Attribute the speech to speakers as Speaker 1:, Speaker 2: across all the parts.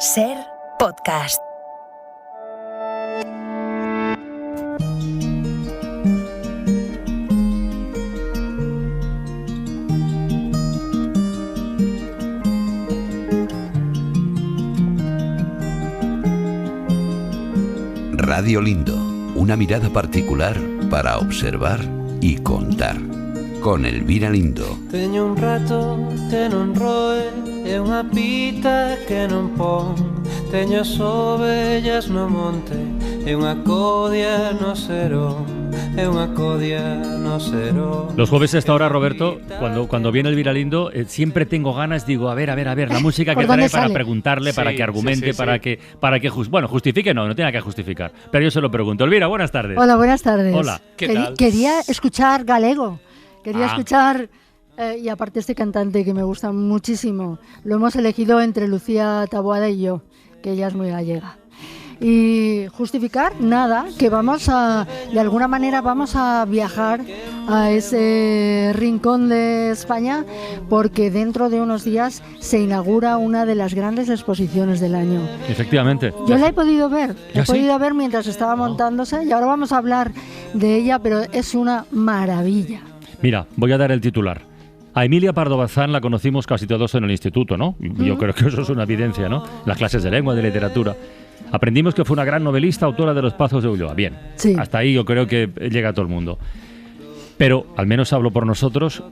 Speaker 1: Ser Podcast.
Speaker 2: Radio Lindo, una mirada particular para observar y contar. Con Elvira Lindo.
Speaker 3: Teño un rato que non roe e unha pita que non pon. Teño as ovellas no monte e unha codia no serón. E unha codia no serón.
Speaker 4: Los jueves a esta hora, Roberto, cuando viene Elvira Lindo, siempre tengo ganas, digo, a ver, la música que trae para preguntarle, para que argumente, para que justifique, no tiene que justificar. Pero yo se lo pregunto. Elvira, buenas tardes.
Speaker 5: Hola, buenas tardes.
Speaker 4: Hola.
Speaker 5: ¿Qué tal? Quería escuchar galego. Quería escuchar, y aparte este cantante que me gusta muchísimo, lo hemos elegido entre Lucía Taboada y yo, que ella es muy gallega. Y justificar, nada, que de alguna manera vamos a viajar a ese rincón de España, porque dentro de unos días se inaugura una de las grandes exposiciones del año.
Speaker 4: Efectivamente.
Speaker 5: Yo la he podido ver, mientras estaba montándose, y ahora vamos a hablar de ella, pero es una maravilla.
Speaker 4: Mira, voy a dar el titular. A Emilia Pardo Bazán la conocimos casi todos en el instituto, ¿no? Yo creo que eso es una evidencia, ¿no? Las clases de lengua, de literatura. Aprendimos que fue una gran novelista, autora de Los Pazos de Ulloa. Bien, sí. Hasta ahí yo creo que llega a todo el mundo. Pero, al menos hablo por nosotros,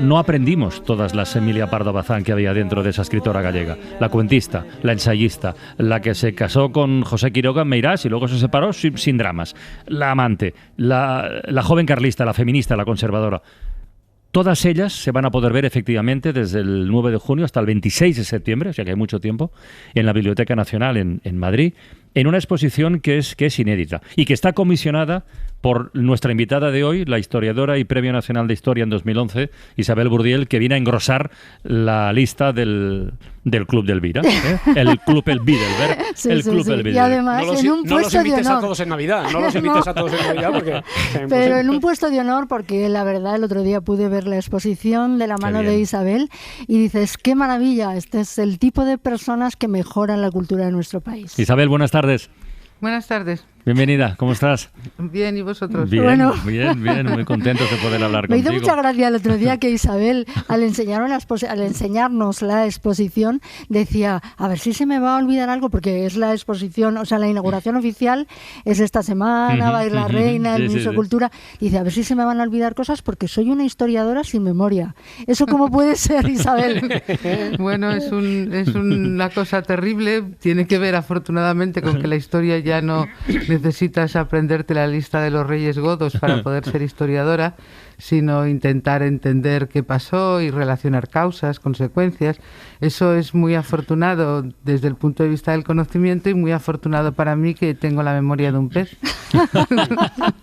Speaker 4: no aprendimos todas las Emilia Pardo Bazán que había dentro de esa escritora gallega. La cuentista, la ensayista, la que se casó con José Quiroga en Meirás y luego se separó sin dramas. La amante, la joven carlista, la feminista, la conservadora. Todas ellas se van a poder ver efectivamente desde el 9 de junio hasta el 26 de septiembre, o sea que hay mucho tiempo, en la Biblioteca Nacional en Madrid, en una exposición que es inédita y que está comisionada por nuestra invitada de hoy, la historiadora y Premio Nacional de Historia en 2011, Isabel Burdiel, que viene a engrosar la lista del Club de Elvira, el Club El Bidelberg, Club El Bidelberg.
Speaker 5: Y además en un puesto de honor.
Speaker 6: No los invites a todos en Navidad, porque...
Speaker 5: Pero en un puesto de honor, porque la verdad el otro día pude ver la exposición de la mano de Isabel y dices, qué maravilla, este es el tipo de personas que mejoran la cultura de nuestro país.
Speaker 4: Isabel, buenas tardes.
Speaker 7: Buenas tardes.
Speaker 4: Bienvenida, ¿cómo estás?
Speaker 7: Bien, ¿y vosotros?
Speaker 4: Bien, bien, muy contentos de poder hablar contigo.
Speaker 5: Me hizo mucha gracia el otro día que Isabel, al enseñarnos la exposición, decía, a ver si se me va a olvidar algo, porque es la exposición, o sea, la inauguración oficial es esta semana, va a ir la reina, el ministro de Cultura, dice, a ver si se me van a olvidar cosas, porque soy una historiadora sin memoria. ¿Eso cómo puede ser, Isabel?
Speaker 7: Bueno, es una cosa terrible, tiene que ver afortunadamente con que la historia ya no necesitas aprenderte la lista de los reyes godos para poder ser historiadora, sino intentar entender qué pasó y relacionar causas, consecuencias. Eso es muy afortunado desde el punto de vista del conocimiento y muy afortunado para mí, que tengo la memoria de un pez.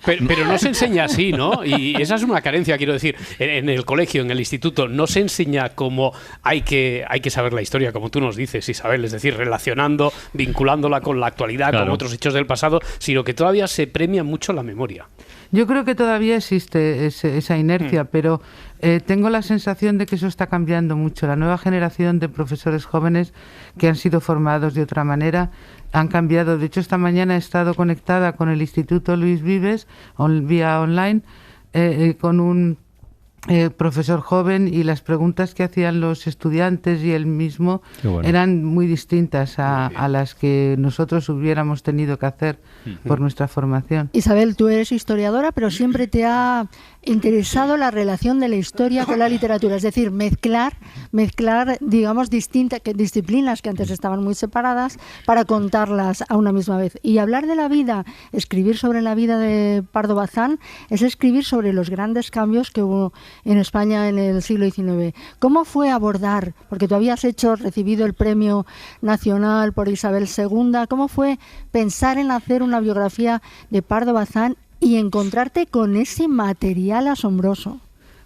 Speaker 6: Pero no se enseña así, ¿no? Y esa es una carencia, quiero decir. En el colegio, en el instituto, no se enseña cómo hay que saber la historia, como tú nos dices, Isabel, es decir, relacionando, vinculándola con la actualidad, con otros hechos del pasado, sino que todavía se premia mucho la memoria.
Speaker 7: Yo creo que todavía existe esa inercia, pero tengo la sensación de que eso está cambiando mucho. La nueva generación de profesores jóvenes que han sido formados de otra manera han cambiado. De hecho, esta mañana he estado conectada con el Instituto Luis Vives vía online con un profesor joven, y las preguntas que hacían los estudiantes y él mismo eran muy distintas a las que nosotros hubiéramos tenido que hacer por nuestra formación.
Speaker 5: Isabel, tú eres historiadora, pero siempre te ha interesado la relación de la historia con la literatura, es decir, mezclar, digamos, distintas disciplinas que antes estaban muy separadas para contarlas a una misma vez. Y hablar de la vida, escribir sobre la vida de Pardo Bazán, es escribir sobre los grandes cambios que hubo en España en el siglo XIX. ¿Cómo fue abordar, porque tú habías recibido el Premio Nacional por Isabel II, cómo fue pensar en hacer una biografía de Pardo Bazán y encontrarte con ese material asombroso?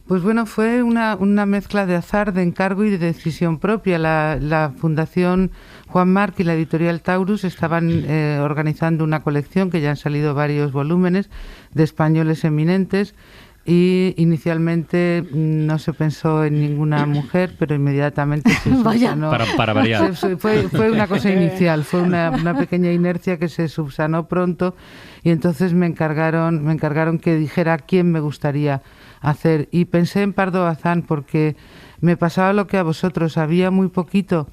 Speaker 7: Pues bueno, fue una mezcla de azar, de encargo y de decisión propia. La Fundación Juan Marc y la editorial Taurus estaban organizando una colección, que ya han salido varios volúmenes, de españoles eminentes, y inicialmente no se pensó en ninguna mujer, pero inmediatamente se subsanó.
Speaker 4: Para variar.
Speaker 7: Fue una cosa inicial, fue una pequeña inercia que se subsanó pronto, y entonces me encargaron que dijera quién me gustaría hacer. Y pensé en Pardo Bazán porque me pasaba lo que a vosotros, había muy poquito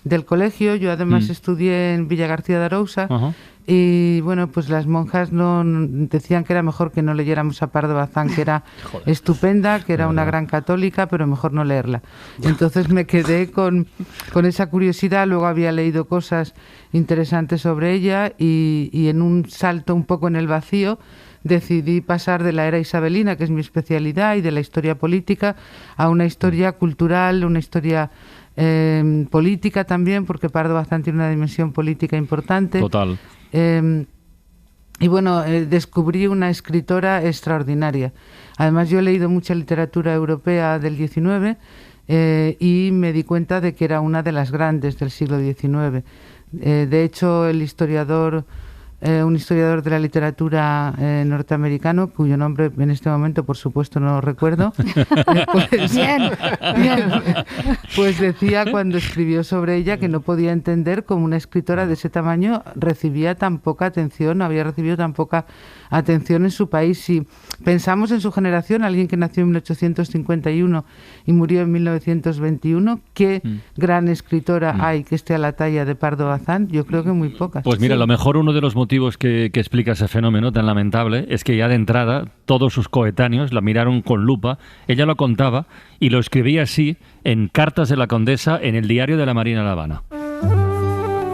Speaker 7: del colegio. Yo además estudié en Villa García de Arousa. Uh-huh. Y bueno, pues las monjas decían que era mejor que no leyéramos a Pardo Bazán, que era estupenda, que era una gran católica, pero mejor no leerla. Entonces me quedé con esa curiosidad. Luego había leído cosas interesantes sobre ella y en un salto un poco en el vacío decidí pasar de la era isabelina, que es mi especialidad, y de la historia política, a una historia cultural, una historia política también, porque Pardo Bazán tiene una dimensión política importante.
Speaker 4: Total.
Speaker 7: Y bueno, descubrí una escritora extraordinaria. Además, yo he leído mucha literatura europea del XIX y me di cuenta de que era una de las grandes del siglo XIX. De hecho, un historiador de la literatura norteamericano, cuyo nombre en este momento, por supuesto, no recuerdo, pues decía cuando escribió sobre ella que no podía entender cómo una escritora de ese tamaño recibía tan poca atención, había recibido tan poca atención en su país. Si pensamos en su generación, alguien que nació en 1851 y murió en 1921, ¿qué gran escritora hay que esté a la talla de Pardo Bazán? Yo creo que muy pocas.
Speaker 4: Pues mira, a lo mejor uno de los motivos que explica ese fenómeno tan lamentable es que ya de entrada todos sus coetáneos la miraron con lupa. Ella lo contaba y lo escribía así en Cartas de la Condesa en el diario de la Marina de La Habana.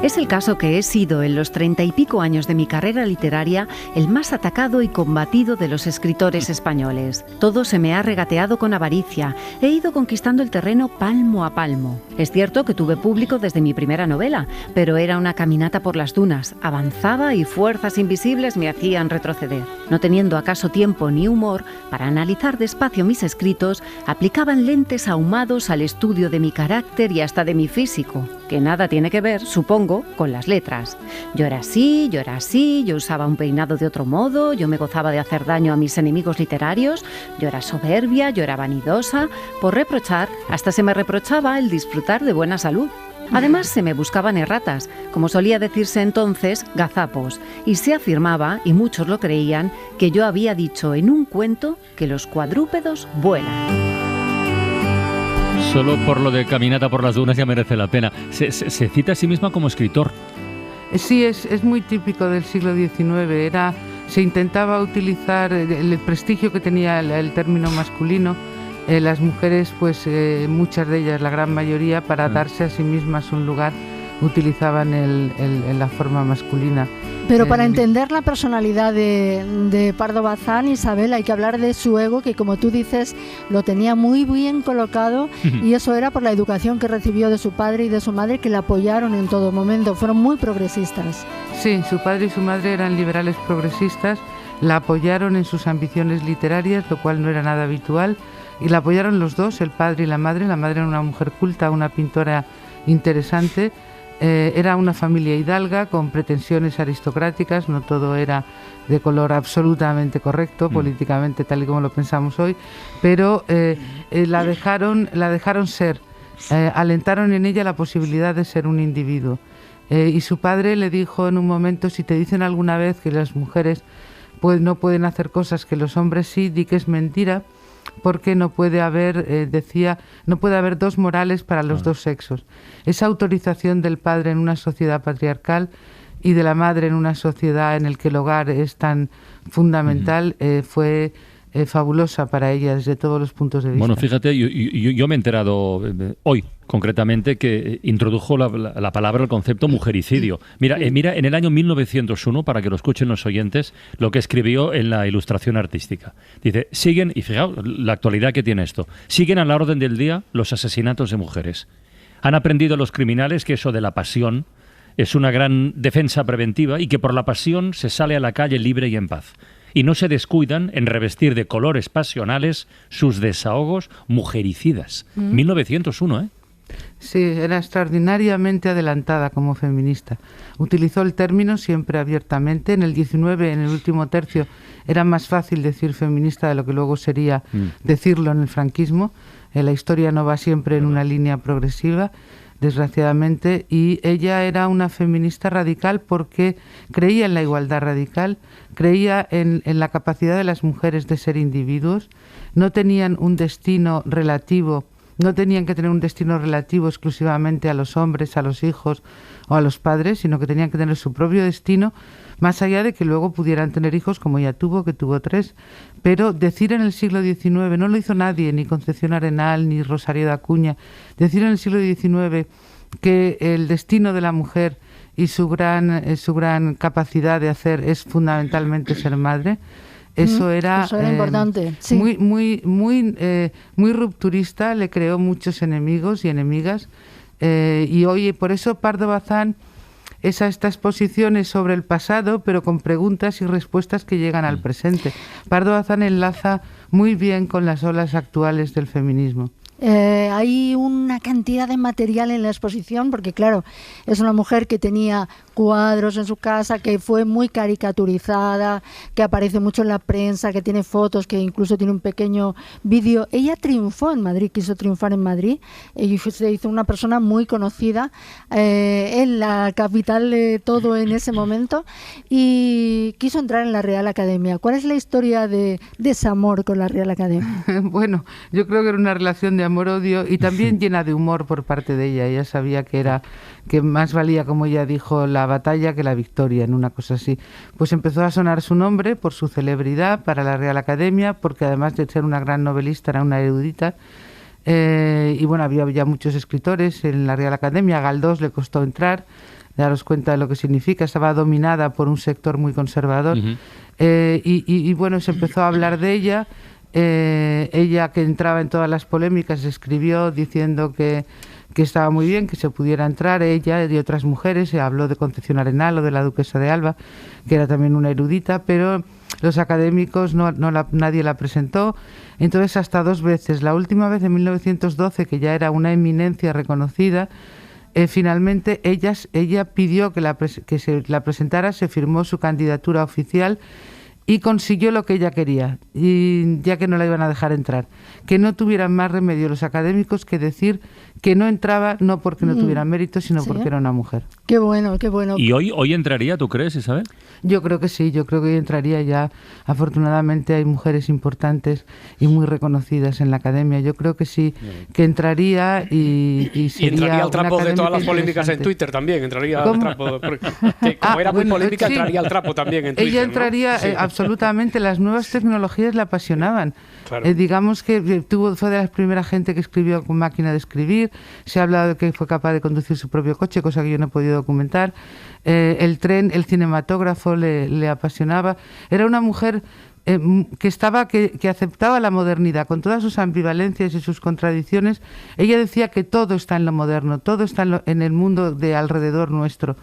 Speaker 1: Es el caso que he sido en los 30 y pico años de mi carrera literaria el más atacado y combatido de los escritores españoles. Todo se me ha regateado con avaricia. He ido conquistando el terreno palmo a palmo. Es cierto que tuve público desde mi primera novela, pero era una caminata por las dunas. Avanzaba y fuerzas invisibles me hacían retroceder. No teniendo acaso tiempo ni humor para analizar despacio mis escritos, aplicaban lentes ahumados al estudio de mi carácter y hasta de mi físico, que nada tiene que ver, supongo, con las letras. Yo era así, yo usaba un peinado de otro modo, yo me gozaba de hacer daño a mis enemigos literarios, yo era soberbia, yo era vanidosa. Por reprochar, hasta se me reprochaba el disfrutar de buena salud. Además, se me buscaban erratas, como solía decirse entonces, gazapos, y se afirmaba, y muchos lo creían, que yo había dicho en un cuento que los cuadrúpedos vuelan.
Speaker 4: Solo por lo de caminata por las dunas ya merece la pena. Se cita a sí misma como escritor.
Speaker 7: Sí, es muy típico del siglo XIX. Se intentaba utilizar el prestigio que tenía el término masculino. Las mujeres, pues muchas de ellas, la gran mayoría, para darse a sí mismas un lugar, utilizaban la forma masculina.
Speaker 5: Pero para entender la personalidad de Pardo Bazán, Isabel, hay que hablar de su ego, que como tú dices, lo tenía muy bien colocado, y eso era por la educación que recibió de su padre y de su madre, que la apoyaron en todo momento, fueron muy progresistas.
Speaker 7: Sí, su padre y su madre eran liberales progresistas, la apoyaron en sus ambiciones literarias, lo cual no era nada habitual, y la apoyaron los dos, el padre y la madre. La madre era una mujer culta, una pintora interesante. Era una familia hidalga con pretensiones aristocráticas, no todo era de color absolutamente correcto políticamente tal y como lo pensamos hoy, pero la dejaron ser, alentaron en ella la posibilidad de ser un individuo. Y su padre le dijo en un momento: si te dicen alguna vez que las mujeres no pueden hacer cosas que los hombres sí, di que es mentira, porque no puede haber, no puede haber dos morales para los dos sexos. Esa autorización del padre en una sociedad patriarcal y de la madre en una sociedad en la que el hogar es tan fundamental fue fabulosa para ella desde todos los puntos de vista.
Speaker 4: Bueno, fíjate, yo me he enterado hoy, concretamente, que introdujo la palabra, el concepto mujericidio. Mira, en el año 1901, para que lo escuchen los oyentes, lo que escribió en la Ilustración Artística. Dice, siguen, y fijaos la actualidad que tiene esto, siguen a la orden del día los asesinatos de mujeres. Han aprendido los criminales que eso de la pasión es una gran defensa preventiva y que por la pasión se sale a la calle libre y en paz. Y no se descuidan en revestir de colores pasionales sus desahogos mujericidas. 1901, ¿eh?
Speaker 7: Sí, era extraordinariamente adelantada como feminista. Utilizó el término siempre abiertamente. En el 19, en el último tercio, era más fácil decir feminista de lo que luego sería decirlo en el franquismo. La historia no va siempre en una línea progresiva, desgraciadamente, y ella era una feminista radical porque creía en la igualdad radical, creía en la capacidad de las mujeres de ser individuos, no tenían un destino relativo. No tenían que tener un destino relativo exclusivamente a los hombres, a los hijos o a los padres, sino que tenían que tener su propio destino, más allá de que luego pudieran tener hijos, como ella tuvo, que tuvo 3. Pero decir en el siglo XIX, no lo hizo nadie, ni Concepción Arenal, ni Rosario de Acuña, decir en el siglo XIX que el destino de la mujer y su gran capacidad de hacer es fundamentalmente ser madre. Eso era
Speaker 5: importante, sí.
Speaker 7: muy rupturista, le creó muchos enemigos y enemigas. Y hoy, por eso Pardo Bazán es a estas exposiciones sobre el pasado, pero con preguntas y respuestas que llegan al presente. Pardo Bazán enlaza muy bien con las olas actuales del feminismo.
Speaker 5: Hay una cantidad de material en la exposición, porque claro, es una mujer que tenía cuadros en su casa, que fue muy caricaturizada, que aparece mucho en la prensa, que tiene fotos, que incluso tiene un pequeño vídeo. Ella triunfó en Madrid, quiso triunfar en Madrid, y se hizo una persona muy conocida en la capital de todo en ese momento, y quiso entrar en la Real Academia. ¿Cuál es la historia de desamor con la Real Academia?
Speaker 7: Bueno, yo creo que era una relación de amor-odio y también llena de humor por parte de ella. Ella sabía que más valía, como ella dijo, la batalla que la victoria, en una cosa así. Pues empezó a sonar su nombre por su celebridad para la Real Academia, porque además de ser una gran novelista, era una erudita. Y bueno, había ya muchos escritores en la Real Academia. A Galdós le costó entrar, daros cuenta de lo que significa. Estaba dominada por un sector muy conservador. Y bueno, se empezó a hablar de ella. Ella, que entraba en todas las polémicas, escribió diciendo que estaba muy bien que se pudiera entrar. Ella y otras mujeres, se habló de Concepción Arenal o de la duquesa de Alba, que era también una erudita, pero los académicos nadie la presentó. Entonces, hasta 2 veces, la última vez en 1912, que ya era una eminencia reconocida, finalmente ella pidió que se la presentara, se firmó su candidatura oficial y consiguió lo que ella quería, y ya que no la iban a dejar entrar, que no tuvieran más remedio los académicos que decir que no entraba, no porque no tuviera mérito, sino porque era una mujer.
Speaker 5: Qué bueno, qué bueno.
Speaker 4: ¿Y hoy entraría, tú crees, Isabel?
Speaker 7: Yo creo que sí, yo creo que hoy entraría ya. Afortunadamente hay mujeres importantes y muy reconocidas en la academia. Yo creo que sí, que entraría y sería.
Speaker 6: Y entraría al trapo de todas las polémicas en Twitter también, entraría al trapo. Como era muy polémica, sí, entraría al trapo también en Twitter.
Speaker 7: Ella entraría, ¿no? Absolutamente, las nuevas tecnologías la apasionaban. Claro. Digamos que fue de las primeras gente que escribió con máquina de escribir. Se ha hablado de que fue capaz de conducir su propio coche, cosa que yo no he podido documentar. El tren, el cinematógrafo le apasionaba. Era una mujer que aceptaba la modernidad con todas sus ambivalencias y sus contradicciones. Ella decía que todo está en lo moderno, todo está en el mundo de alrededor nuestro.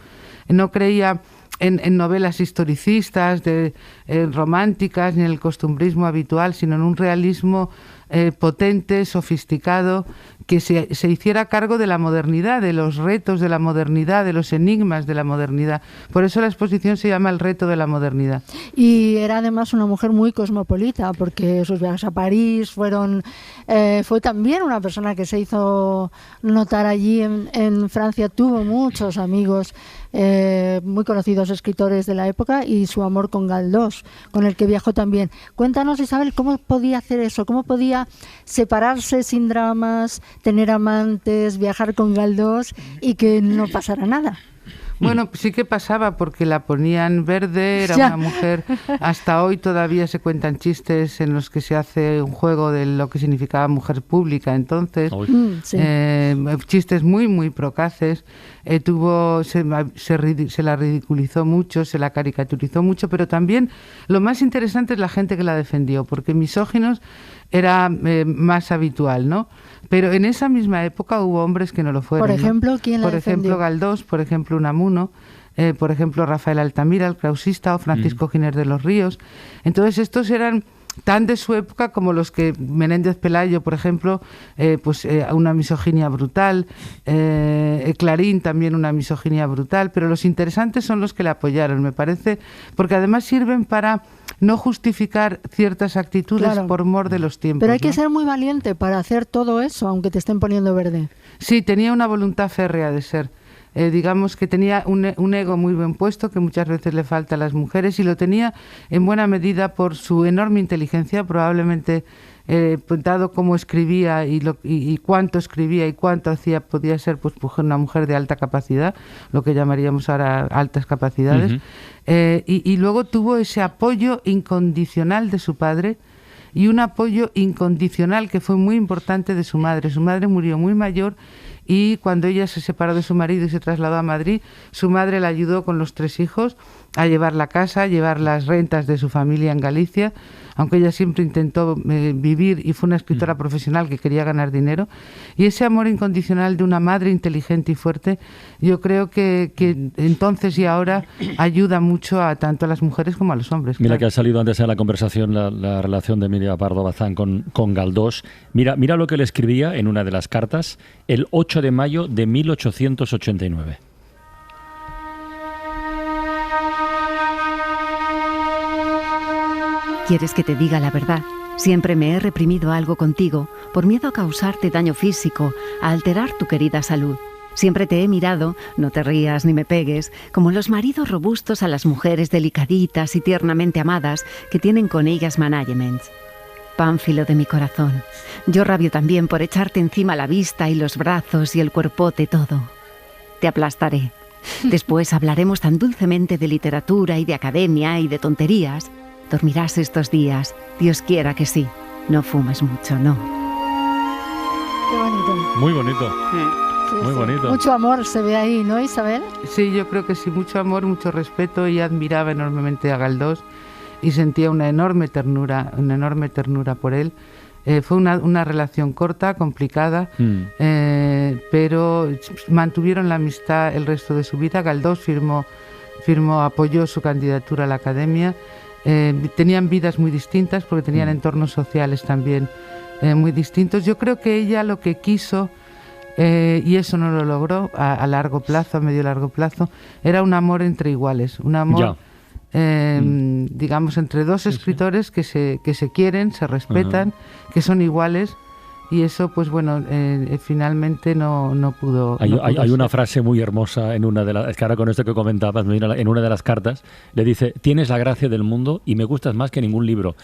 Speaker 7: No creía en novelas historicistas, románticas, ni en el costumbrismo habitual, sino en un realismo potente, sofisticado, que se hiciera cargo de la modernidad, de los retos de la modernidad, de los enigmas de la modernidad. Por eso la exposición se llama El reto de la modernidad.
Speaker 5: Y era además una mujer muy cosmopolita, porque sus viajes a París fue también una persona que se hizo notar allí en Francia. Tuvo muchos amigos muy conocidos escritores de la época, y su amor con Galdós, con el que viajó también. Cuéntanos, Isabel, ¿cómo podía hacer eso? ¿Cómo podía separarse sin dramas, tener amantes, viajar con Galdós y que no pasara nada?
Speaker 7: Bueno, sí que pasaba, porque la ponían verde, era una mujer. Hasta hoy todavía se cuentan chistes en los que se hace un juego de lo que significaba mujer pública entonces. Chistes muy, muy procaces. Se la ridiculizó mucho, se la caricaturizó mucho, pero también lo más interesante es la gente que la defendió, porque misóginos era más habitual, ¿no? Pero en esa misma época hubo hombres que no lo fueron.
Speaker 5: Por ejemplo,
Speaker 7: ¿no?
Speaker 5: ¿quién la defendió?
Speaker 7: Por ejemplo, Galdós, por ejemplo, Unamuno, por ejemplo, Rafael Altamira, el krausista, o Francisco Giner de los Ríos. Entonces, estos eran tan de su época como los que Menéndez Pelayo, por ejemplo, una misoginia brutal, Clarín también una misoginia brutal, pero los interesantes son los que le apoyaron, me parece, porque además sirven para no justificar ciertas actitudes por mor de los tiempos.
Speaker 5: Pero hay que ser muy valiente para hacer todo eso, aunque te estén poniendo verde.
Speaker 7: Sí, tenía una voluntad férrea de ser. Digamos que tenía un ego muy bien puesto, que muchas veces le falta a las mujeres, y lo tenía en buena medida por su enorme inteligencia, probablemente dado cómo escribía y cuánto escribía y cuánto hacía, podía ser pues una mujer de alta capacidad, lo que llamaríamos ahora altas capacidades. Y luego tuvo ese apoyo incondicional de su padre y un apoyo incondicional que fue muy importante de su madre. Su madre murió muy mayor y cuando ella se separó de su marido y se trasladó a Madrid, su madre la ayudó con los 3 hijos a llevar la casa, a llevar las rentas de su familia en Galicia, aunque ella siempre intentó vivir y fue una escritora profesional que quería ganar dinero. Y ese amor incondicional de una madre inteligente y fuerte, yo creo que entonces y ahora ayuda mucho a tanto a las mujeres como a los hombres.
Speaker 4: Mira, claro, que ha salido antes en la conversación la relación de Emilia Pardo Bazán con Galdós. Mira lo que le escribía en una de las cartas el 8 de mayo de 1889.
Speaker 1: ¿Quieres que te diga la verdad? Siempre me he reprimido algo contigo por miedo a causarte daño físico, a alterar tu querida salud. Siempre te he mirado, no te rías ni me pegues, como los maridos robustos a las mujeres delicaditas y tiernamente amadas que tienen con ellas managements. Pánfilo de mi corazón, yo rabio también por echarte encima la vista y los brazos y el cuerpote todo. Te aplastaré. Después hablaremos tan dulcemente de literatura y de academia y de tonterías. Dormirás estos días, Dios quiera que sí. No fumes mucho, no.
Speaker 5: Qué bonito.
Speaker 4: Muy bonito.
Speaker 5: Sí,
Speaker 4: muy bonito.
Speaker 5: Mucho amor se ve ahí, ¿no, Isabel?
Speaker 7: Sí, yo creo que sí, mucho amor, mucho respeto, y admiraba enormemente a Galdós y sentía una enorme ternura por él. Fue una relación corta, complicada, pero mantuvieron la amistad el resto de su vida. Galdós apoyó su candidatura a la Academia. Tenían vidas muy distintas porque tenían entornos sociales también muy distintos. Yo creo que ella lo que quiso, y eso no lo logró a largo plazo, a medio largo plazo, era un amor entre iguales, un amor, digamos, entre dos escritores que se quieren, se respetan, que son iguales. Y eso, pues bueno, finalmente no pudo.
Speaker 4: Hay una frase muy hermosa en una de las. Es que ahora con esto que comentabas, en una de las cartas, le dice: tienes la gracia del mundo y me gustas más que ningún libro.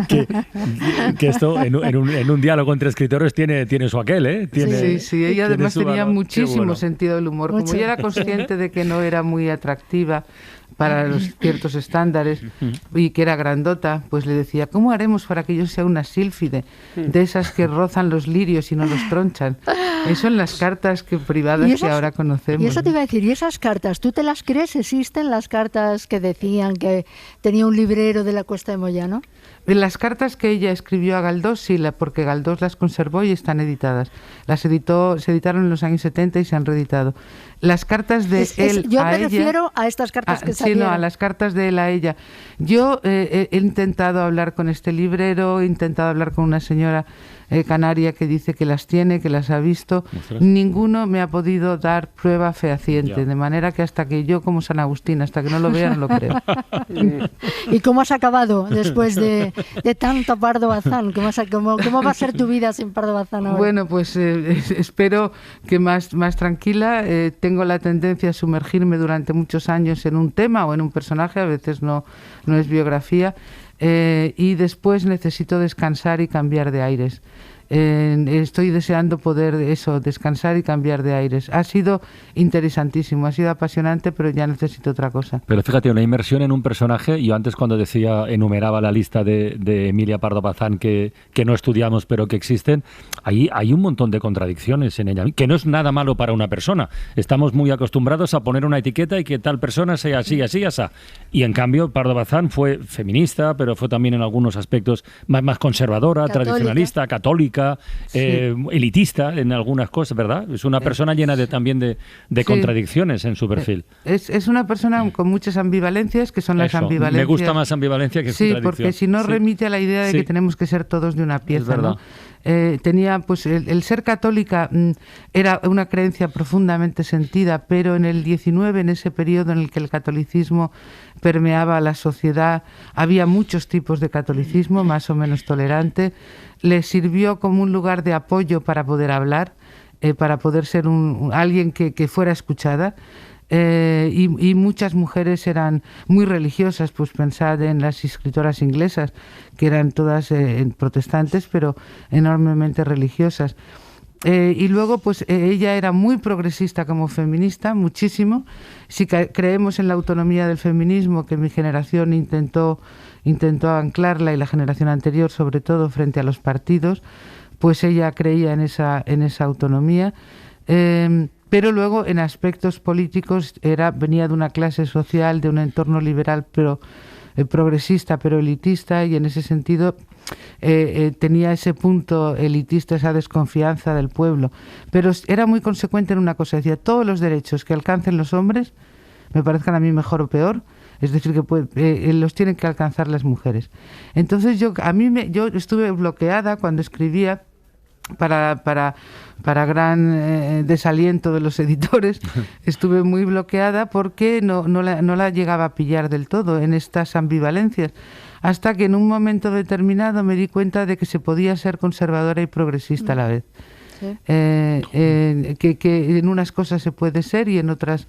Speaker 4: que esto, en un diálogo entre escritores, tiene su aquel, ¿eh?
Speaker 7: Sí, ella además tenía muchísimo sentido del humor. Como ella era consciente de que no era muy atractiva para los ciertos estándares y que era grandota, pues le decía: ¿cómo haremos para que yo sea una sílfide de esas que rozan los lirios y no los tronchan? Eso en las cartas privadas que ahora conocemos.
Speaker 5: Y eso te iba a decir, ¿y esas cartas, tú te las crees? ¿Existen las cartas que decían que tenía un librero de la Cuesta de Moyano?
Speaker 7: Las cartas que ella escribió a Galdós, sí, porque Galdós las conservó y están editadas. Se editaron en los años 70 y se han reeditado. Las cartas de él
Speaker 5: yo
Speaker 7: a
Speaker 5: me
Speaker 7: ella...
Speaker 5: refiero a estas cartas que salieron.
Speaker 7: Sí, no, a las cartas de él a ella. Yo he intentado hablar con este librero, he intentado hablar con una señora canaria que dice que las tiene, que las ha visto. Ninguno me ha podido dar prueba fehaciente, de manera que hasta que yo, como San Agustín, hasta que no lo vea, no lo creo.
Speaker 5: ¿Y cómo has acabado después de tanto Pardo Bazán? ¿Cómo va a ser tu vida sin Pardo Bazán ahora?
Speaker 7: Bueno, pues espero que más tranquila. Tengo la tendencia a sumergirme durante muchos años en un tema o en un personaje, a veces no es biografía, y después necesito descansar y cambiar de aires. Estoy deseando poder descansar y cambiar de aires. Ha sido interesantísimo, ha sido apasionante, pero ya necesito otra cosa.
Speaker 4: Pero fíjate, una inmersión en un personaje. Yo antes, cuando enumeraba la lista de Emilia Pardo Bazán que no estudiamos pero que existen, ahí hay un montón de contradicciones en ella, que no es nada malo para una persona. Estamos muy acostumbrados a poner una etiqueta y que tal persona sea así, así, así. Y en cambio Pardo Bazán fue feminista, pero fue también en algunos aspectos más conservadora, tradicionalista, católica. católica, elitista en algunas cosas, ¿verdad? Es una persona llena también de contradicciones en su perfil.
Speaker 7: Es una persona con muchas ambivalencias, que son las ambivalencias.
Speaker 4: Me gusta más ambivalencia que contradicción.
Speaker 7: Sí, porque si no remite a la idea de que tenemos que ser todos de una pieza, ¿no? Tenía, pues, el ser católica era una creencia profundamente sentida, pero en el 19, en ese periodo en el que el catolicismo permeaba la sociedad, había muchos tipos de catolicismo, más o menos tolerante. Le sirvió como un lugar de apoyo para poder hablar, para poder ser alguien que fuera escuchada. Y muchas mujeres eran muy religiosas, pues pensad en las escritoras inglesas, que eran todas protestantes, pero enormemente religiosas. Y luego, pues ella era muy progresista como feminista, muchísimo. Si creemos en la autonomía del feminismo, que mi generación intentó anclarla, y la generación anterior, sobre todo, frente a los partidos, pues ella creía en esa autonomía. Pero luego, en aspectos políticos, venía de una clase social, de un entorno liberal, pero progresista, pero elitista, y en ese sentido tenía ese punto elitista, esa desconfianza del pueblo. Pero era muy consecuente en una cosa: decía, todos los derechos que alcancen los hombres, me parezcan a mí mejor o peor, es decir, que los tienen que alcanzar las mujeres. Entonces yo estuve bloqueada cuando escribía, para gran desaliento de los editores. Estuve muy bloqueada porque no la llegaba a pillar del todo en estas ambivalencias, hasta que en un momento determinado me di cuenta de que se podía ser conservadora y progresista a la vez. Sí. Que en unas cosas se puede ser y en otras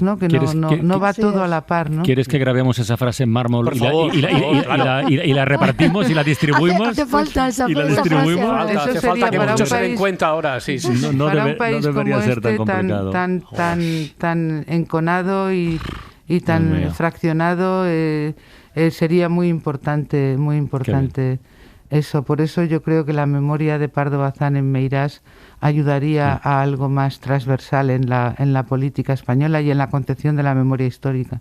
Speaker 7: no, que no va todo a la par, ¿no?
Speaker 4: ¿Quieres que grabemos esa frase en mármol?
Speaker 6: Por favor,
Speaker 4: y la repartimos y la distribuimos?
Speaker 5: Hace falta esa
Speaker 4: distribuimos.
Speaker 5: frase.
Speaker 6: Hace falta que muchos se den cuenta ahora. Sí.
Speaker 7: Para un país
Speaker 4: debería
Speaker 7: como
Speaker 4: ser tan complicado.
Speaker 7: tan enconado y tan fraccionado, sería muy importante eso. Por eso yo creo que la memoria de Pardo Bazán en Meirás ayudaría a algo más transversal en la política española y en la concepción de la memoria histórica.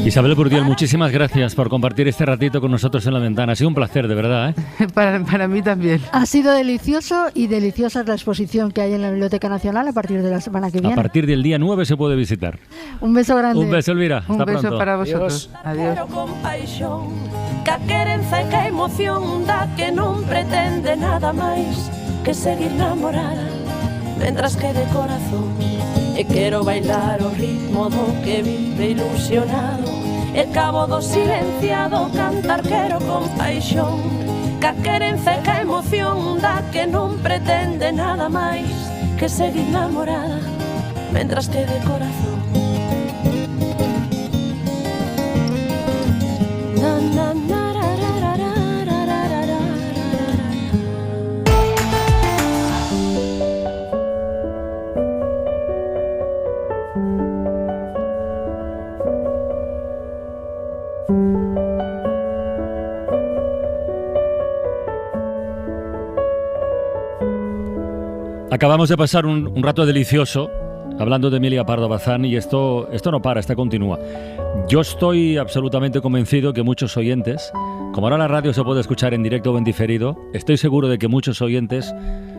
Speaker 4: Isabel Bourdiel, muchísimas gracias por compartir este ratito con nosotros en La Ventana. Ha sido un placer, de verdad, ¿eh?
Speaker 7: Para mí también.
Speaker 5: Ha sido delicioso, y deliciosa es la exposición que hay en la Biblioteca Nacional a partir de la semana que viene.
Speaker 4: A partir del día 9 se puede visitar.
Speaker 5: Un beso grande.
Speaker 4: Un beso, Elvira.
Speaker 7: Un
Speaker 4: Hasta
Speaker 7: beso
Speaker 4: pronto.
Speaker 7: para vosotros. Adiós.
Speaker 8: Que querenza e que emoción da que non pretende nada máis que seguir namorada, mentras que de corazón e quero bailar o ritmo do que vive ilusionado, e cabo do silenciado cantar quero con paixón. Que querenza e que emoción da que non pretende nada máis que seguir namorada, mentras que de corazón. Na, na, na.
Speaker 4: Acabamos de pasar un rato delicioso hablando de Emilia Pardo Bazán, y esto no para, esto continúa. Yo estoy absolutamente convencido que muchos oyentes, como ahora la radio se puede escuchar en directo o en diferido, estoy seguro de que muchos oyentes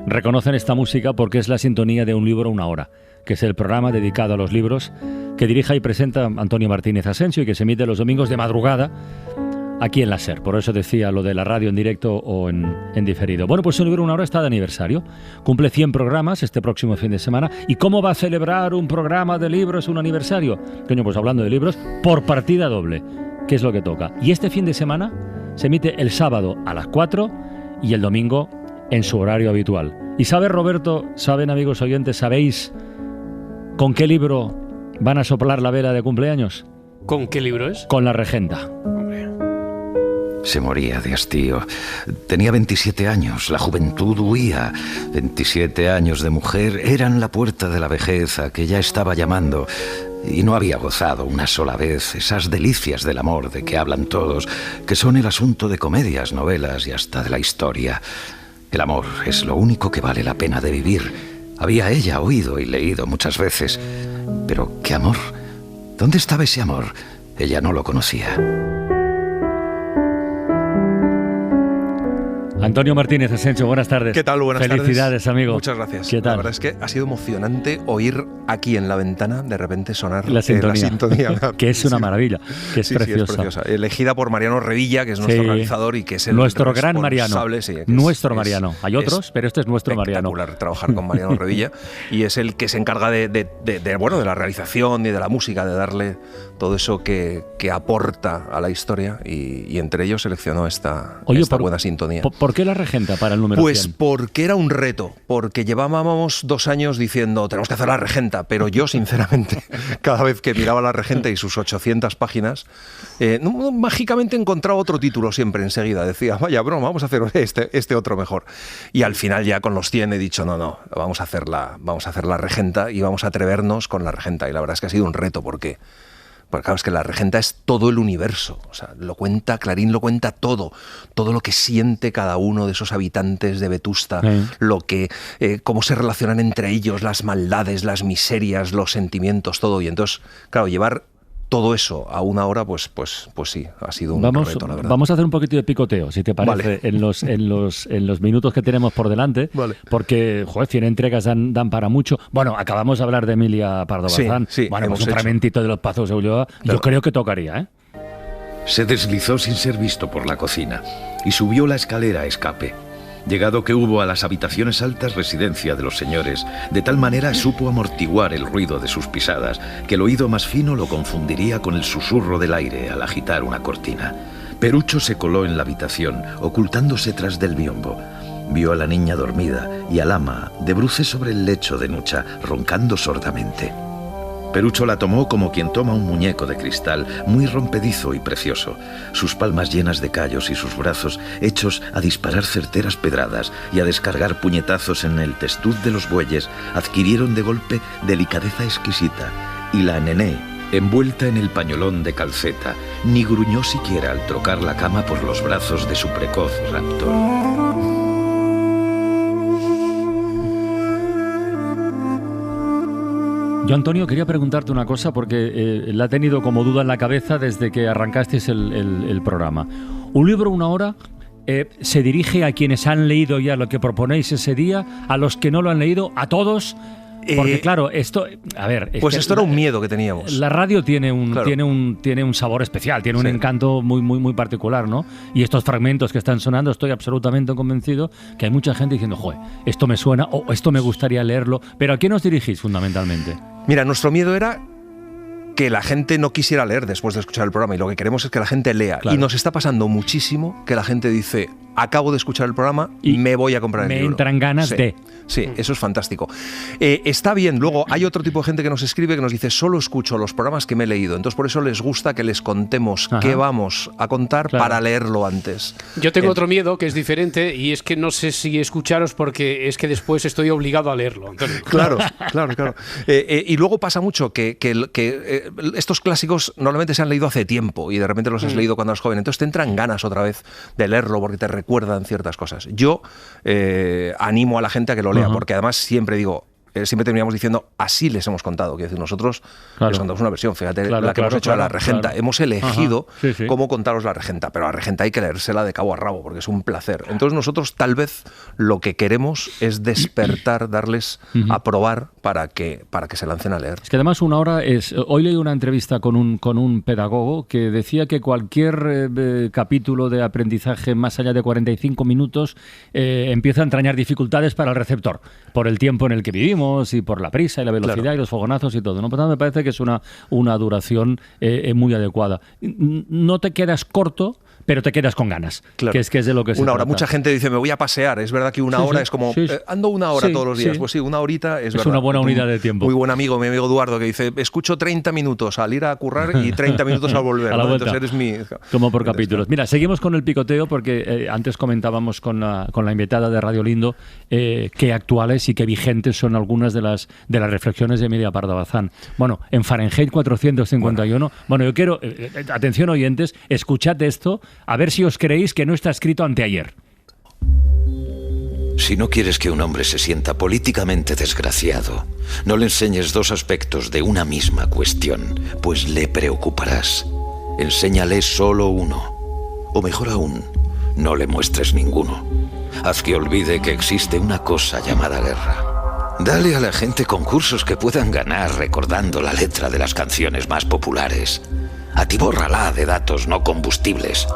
Speaker 4: reconocen esta música porque es la sintonía de Un libro, una hora, que es el programa dedicado a los libros que dirige y presenta Antonio Martínez Asensio y que se emite los domingos de madrugada aquí en la SER. Por eso decía lo de la radio en directo o en diferido. Bueno, pues Un libro, una hora está de aniversario. Cumple 100 programas este próximo fin de semana. ¿Y cómo va a celebrar un programa de libros un aniversario? Coño, pues hablando de libros, por partida doble, que es lo que toca. Y este fin de semana se emite el sábado a las 4 y el domingo en su horario habitual. ¿Y sabe, Roberto, saben, amigos oyentes, sabéis con qué libro van a soplar la vela de cumpleaños?
Speaker 6: ¿Con qué libro es?
Speaker 4: Con La Regenta.
Speaker 9: Se moría de hastío. Tenía 27 años, la juventud huía. 27 años de mujer eran la puerta de la vejez a que ya estaba llamando. Y no había gozado una sola vez esas delicias del amor de que hablan todos, que son el asunto de comedias, novelas y hasta de la historia. El amor es lo único que vale la pena de vivir. Había ella oído y leído muchas veces. Pero, ¿qué amor? ¿Dónde estaba ese amor? Ella no lo conocía.
Speaker 4: Antonio Martínez Asencho, buenas tardes.
Speaker 10: ¿Qué tal? Buenas tardes.
Speaker 4: Felicidades, amigo.
Speaker 10: Muchas gracias.
Speaker 4: ¿Qué tal?
Speaker 10: La verdad es que ha sido emocionante oír aquí en la ventana de repente sonar
Speaker 4: la sintonía. Que es una maravilla, que es preciosa.
Speaker 10: Sí, es preciosa. Elegida por Mariano Revilla, que es nuestro realizador y que es el
Speaker 4: nuestro gran Mariano. Nuestro
Speaker 10: es,
Speaker 4: Mariano. Hay otros, pero este es nuestro Mariano.
Speaker 10: Es espectacular trabajar con Mariano Revilla y es el que se encarga de la realización y de la música, de darle todo eso que aporta a la historia y entre ellos seleccionó esta buena sintonía.
Speaker 4: ¿Por qué la regenta para el número 100?
Speaker 10: Pues porque era un reto, porque llevábamos 2 años diciendo tenemos que hacer la regenta, pero yo sinceramente cada vez que miraba la regenta y sus 800 páginas, mágicamente encontraba otro título siempre enseguida, decía vaya broma, vamos a hacer este otro mejor. Y al final ya con los 100 he dicho no, vamos a hacer la regenta y vamos a atrevernos con la regenta y la verdad es que ha sido un reto porque claro, es que la regenta es todo el universo, o sea, Clarín lo cuenta todo lo que siente cada uno de esos habitantes de Vetusta, cómo se relacionan entre ellos, las maldades, las miserias, los sentimientos, todo. Y entonces, claro, llevar todo eso a 1 hora, pues sí, ha sido un reto, la verdad.
Speaker 4: Vamos a hacer un poquito de picoteo, si te parece, vale. en los minutos que tenemos por delante, vale. Porque, 100 entregas dan para mucho. Bueno, acabamos de hablar de Emilia Pardo Bazán.
Speaker 10: Sí,
Speaker 4: bueno, pues un fragmentito de los Pazos de Ulloa, claro. Yo creo que tocaría, ¿eh?
Speaker 9: Se deslizó sin ser visto por la cocina y subió la escalera a escape. Llegado que hubo a las habitaciones altas, residencia de los señores, de tal manera supo amortiguar el ruido de sus pisadas, que el oído más fino lo confundiría con el susurro del aire al agitar una cortina. Perucho se coló en la habitación, ocultándose tras del biombo. Vio a la niña dormida y al ama de bruces sobre el lecho de Nucha, roncando sordamente. Perucho la tomó como quien toma un muñeco de cristal, muy rompedizo y precioso, sus palmas llenas de callos y sus brazos hechos a disparar certeras pedradas y a descargar puñetazos en el testuz de los bueyes, adquirieron de golpe delicadeza exquisita, y la nené, envuelta en el pañolón de calceta, ni gruñó siquiera al trocar la cama por los brazos de su precoz raptor.
Speaker 4: Yo, Antonio, quería preguntarte una cosa porque la he tenido como duda en la cabeza desde que arrancasteis el programa. Un libro, 1 hora, se dirige a quienes han leído ya lo que proponéis ese día, a los que no lo han leído, a todos. Porque claro, esto, a ver...
Speaker 10: Pues esto era un miedo que teníamos.
Speaker 4: La radio tiene un sabor especial, tiene un encanto muy particular, ¿no? Y estos fragmentos que están sonando, estoy absolutamente convencido que hay mucha gente diciendo, joder, esto me suena o esto me gustaría leerlo. Pero ¿a quién os dirigís fundamentalmente?
Speaker 10: Mira, nuestro miedo era que la gente no quisiera leer después de escuchar el programa y lo que queremos es que la gente lea. Claro. Y nos está pasando muchísimo que la gente dice, acabo de escuchar el programa y me voy a comprar el libro.
Speaker 4: Me entran ganas de...
Speaker 10: Sí, eso es fantástico. Está bien, luego hay otro tipo de gente que nos escribe que nos dice, solo escucho los programas que me he leído, entonces por eso les gusta que les contemos qué vamos a contar para leerlo antes.
Speaker 6: Yo tengo otro miedo que es diferente y es que no sé si escucharos porque es que después estoy obligado a leerlo, Antonio.
Speaker 10: Claro. Y luego pasa mucho que estos clásicos normalmente se han leído hace tiempo y de repente los has leído cuando eras joven, entonces te entran ganas otra vez de leerlo porque te recuerdan ciertas cosas. Yo animo a la gente a que lo lea, porque además siempre digo, siempre terminamos diciendo, así les hemos contado. Quiero decir, nosotros les contamos una versión, fíjate la que hemos hecho de la regenta. Hemos elegido cómo contaros la regenta, pero la regenta hay que leérsela de cabo a rabo, porque es un placer. Entonces nosotros tal vez lo que queremos es despertar, darles a probar para que se lancen a leer.
Speaker 4: Es que además 1 hora es... Hoy leí una entrevista con un pedagogo que decía que cualquier capítulo de aprendizaje más allá de 45 minutos empieza a entrañar dificultades para el receptor, por el tiempo en el que vivimos y por la prisa y la velocidad y los fogonazos y todo, ¿no? Por tanto, me parece que es una duración muy adecuada. No te quedas corto, pero te quedas con ganas, que es de lo que se trata.
Speaker 10: 1 hora. Mucha gente dice, me voy a pasear. Es verdad que 1 hora es como, ando 1 hora todos los días. Pues sí, 1 horita es verdad.
Speaker 4: Es una buena unidad de tiempo.
Speaker 10: Muy buen amigo, mi amigo Eduardo, que dice, escucho 30 minutos al ir a currar y 30 minutos al volver.
Speaker 4: A la vuelta.
Speaker 10: Entonces eres
Speaker 4: como por capítulos. Mira, seguimos con el picoteo porque antes comentábamos con la invitada de Radio Lindo qué actuales y qué vigentes son algunas de las reflexiones de Emilia Pardo Bazán. Bueno, en Fahrenheit 451. Bueno, yo quiero, atención oyentes, escuchad esto, a ver si os creéis que no está escrito anteayer.
Speaker 9: Si no quieres que un hombre se sienta políticamente desgraciado, no le enseñes 2 aspectos de una misma cuestión, pues le preocuparás. Enséñale solo uno. O mejor aún, no le muestres ninguno. Haz que olvide que existe una cosa llamada guerra. Dale a la gente concursos que puedan ganar recordando la letra de las canciones más populares. Atibórrala de datos no combustibles.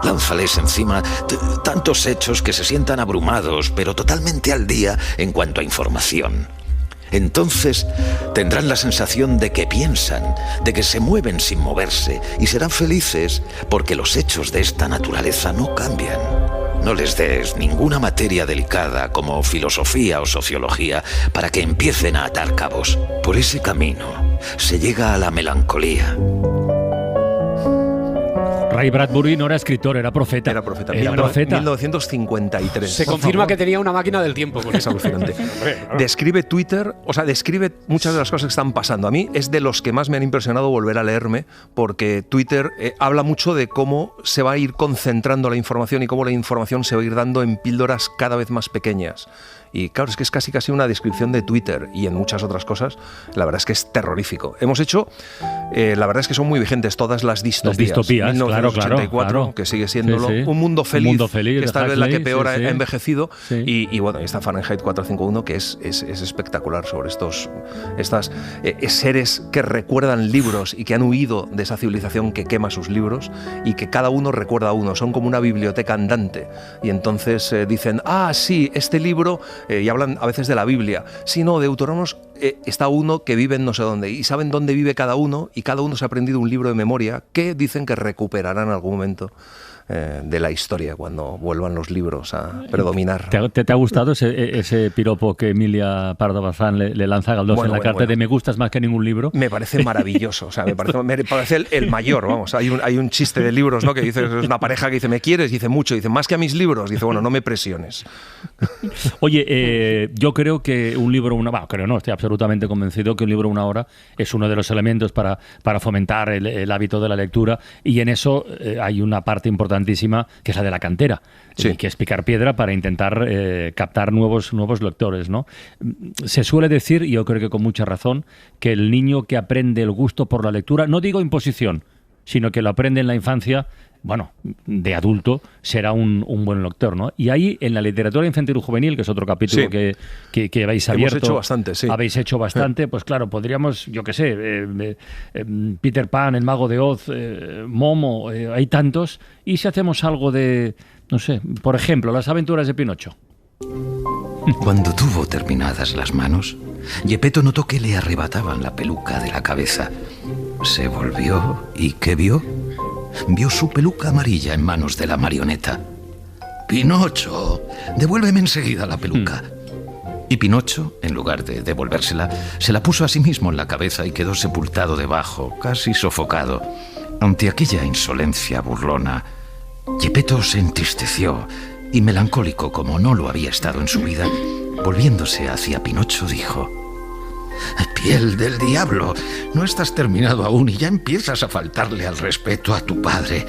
Speaker 9: Lánzales encima tantos hechos que se sientan abrumados, pero totalmente al día en cuanto a información. Entonces tendrán la sensación de que piensan, de que se mueven sin moverse, y serán felices porque los hechos de esta naturaleza no cambian. No les des ninguna materia delicada como filosofía o sociología para que empiecen a atar cabos. Por ese camino se llega a la melancolía.
Speaker 4: Ray Bradbury no era escritor, era profeta.
Speaker 10: Era profeta.
Speaker 4: Era profeta.
Speaker 10: 1953.
Speaker 6: Se confirma que tenía una máquina del tiempo. Con
Speaker 10: es alucinante. Describe Twitter, o sea, describe muchas de las cosas que están pasando. A mí es de los que más me han impresionado volver a leerme, porque Twitter habla mucho de cómo se va a ir concentrando la información y cómo la información se va a ir dando en píldoras cada vez más pequeñas. Y claro, es que es casi una descripción de Twitter, y en muchas otras cosas, la verdad es que es terrorífico. Hemos hecho, la verdad es que son muy vigentes todas las distopías.
Speaker 4: Las distopías,
Speaker 10: 1984,
Speaker 4: claro.
Speaker 10: Que sigue siéndolo un mundo feliz,
Speaker 4: un mundo feliz,
Speaker 10: que es tal vez la que peor ha envejecido.
Speaker 4: Sí.
Speaker 10: Y bueno, está Fahrenheit 451, que es espectacular sobre estos seres que recuerdan libros y que han huido de esa civilización que quema sus libros, y que cada uno recuerda a uno. Son como una biblioteca andante. Y entonces dicen, sí, este libro... y hablan a veces de la Biblia. Si no, de Deuteronomios está uno que vive en no sé dónde, y saben dónde vive cada uno, y cada uno se ha aprendido un libro de memoria que dicen que recuperarán en algún momento de la historia cuando vuelvan los libros a predominar.
Speaker 4: ¿Te ha gustado ese piropo que Emilia Pardo Bazán le lanza a Galdós en la carta de "me gustas más que ningún libro"?
Speaker 10: Me parece maravilloso, o sea, me parece el mayor, vamos. Hay un chiste de libros, ¿no? Que dice, es una pareja que dice, ¿me quieres? Dice, mucho. Dice, más que a mis libros. Dice, bueno, no me presiones.
Speaker 4: Oye, yo creo que un libro, estoy absolutamente convencido que un libro una hora es uno de los elementos para fomentar el hábito de la lectura, y en eso hay una parte importantísima que es la de la cantera, que es picar piedra para intentar captar nuevos lectores, ¿no? Se suele decir, y yo creo que con mucha razón, que el niño que aprende el gusto por la lectura, no digo imposición, sino que lo aprende en la infancia, de adulto, será un buen lector, ¿no? Y ahí, en la literatura infantil y juvenil, que es otro capítulo que habéis abierto...
Speaker 10: Hemos hecho bastante, sí.
Speaker 4: Habéis hecho bastante, pues claro, podríamos, yo qué sé, Peter Pan, El Mago de Oz, Momo, hay tantos. ¿Y si hacemos algo de, no sé, por ejemplo, Las aventuras de Pinocho?
Speaker 9: Cuando tuvo terminadas las manos, Geppetto notó que le arrebataban la peluca de la cabeza. Se volvió y ¿qué vio? Vio su peluca amarilla en manos de la marioneta. «Pinocho, devuélveme enseguida la peluca». Y Pinocho, en lugar de devolvérsela, se la puso a sí mismo en la cabeza y quedó sepultado debajo, casi sofocado. Ante aquella insolencia burlona, Geppetto se entristeció y, melancólico como no lo había estado en su vida, volviéndose hacia Pinocho, dijo: «Piel del diablo, no estás terminado aún y ya empiezas a faltarle al respeto a tu padre.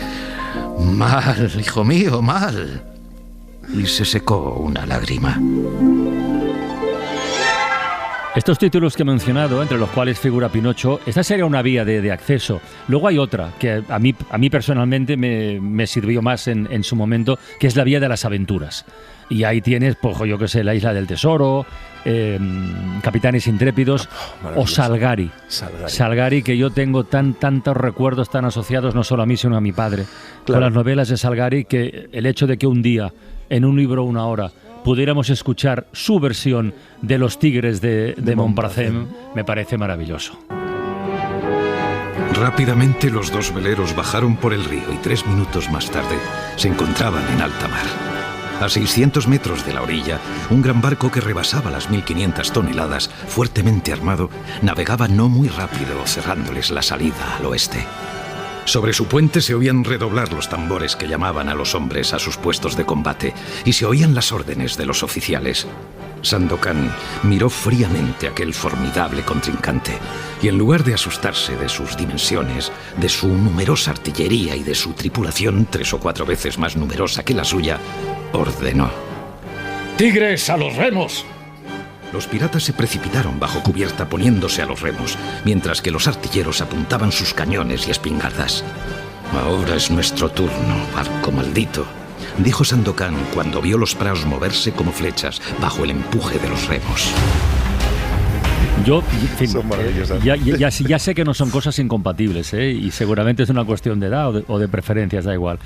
Speaker 9: Mal, hijo mío, mal». Y se secó una lágrima.
Speaker 4: Estos títulos que he mencionado, entre los cuales figura Pinocho, esta sería una vía de acceso. Luego hay otra que a mí personalmente me sirvió más en su momento, que es la vía de las aventuras. Y ahí tienes, pues yo qué sé, La Isla del Tesoro, Capitanes Intrépidos o Salgari. Salgari, que yo tengo tantos recuerdos tan asociados, no solo a mí, sino a mi padre. Con las novelas de Salgari, que el hecho de que un día, en un libro una hora, pudiéramos escuchar su versión de Los Tigres de Montparnasse, me parece maravilloso.
Speaker 9: Rápidamente los dos veleros bajaron por el río y 3 minutos más tarde se encontraban en alta mar. A 600 metros de la orilla, un gran barco que rebasaba las 1.500 toneladas, fuertemente armado, navegaba no muy rápido, cerrándoles la salida al oeste. Sobre su puente se oían redoblar los tambores que llamaban a los hombres a sus puestos de combate, y se oían las órdenes de los oficiales. Sandokan miró fríamente a aquel formidable contrincante, y en lugar de asustarse de sus dimensiones, de su numerosa artillería y de su tripulación 3 o 4 veces más numerosa que la suya, ordenó:
Speaker 11: ¡Tigres, a los remos!
Speaker 9: Los piratas se precipitaron bajo cubierta poniéndose a los remos, mientras que los artilleros apuntaban sus cañones y espingardas. Ahora es nuestro turno, barco maldito, dijo Sandokan cuando vio los praos moverse como flechas bajo el empuje de los remos.
Speaker 4: Yo, en fin,
Speaker 10: Son maravillosas.
Speaker 4: ya sé que no son cosas incompatibles, y seguramente es una cuestión de edad o de preferencias, da igual.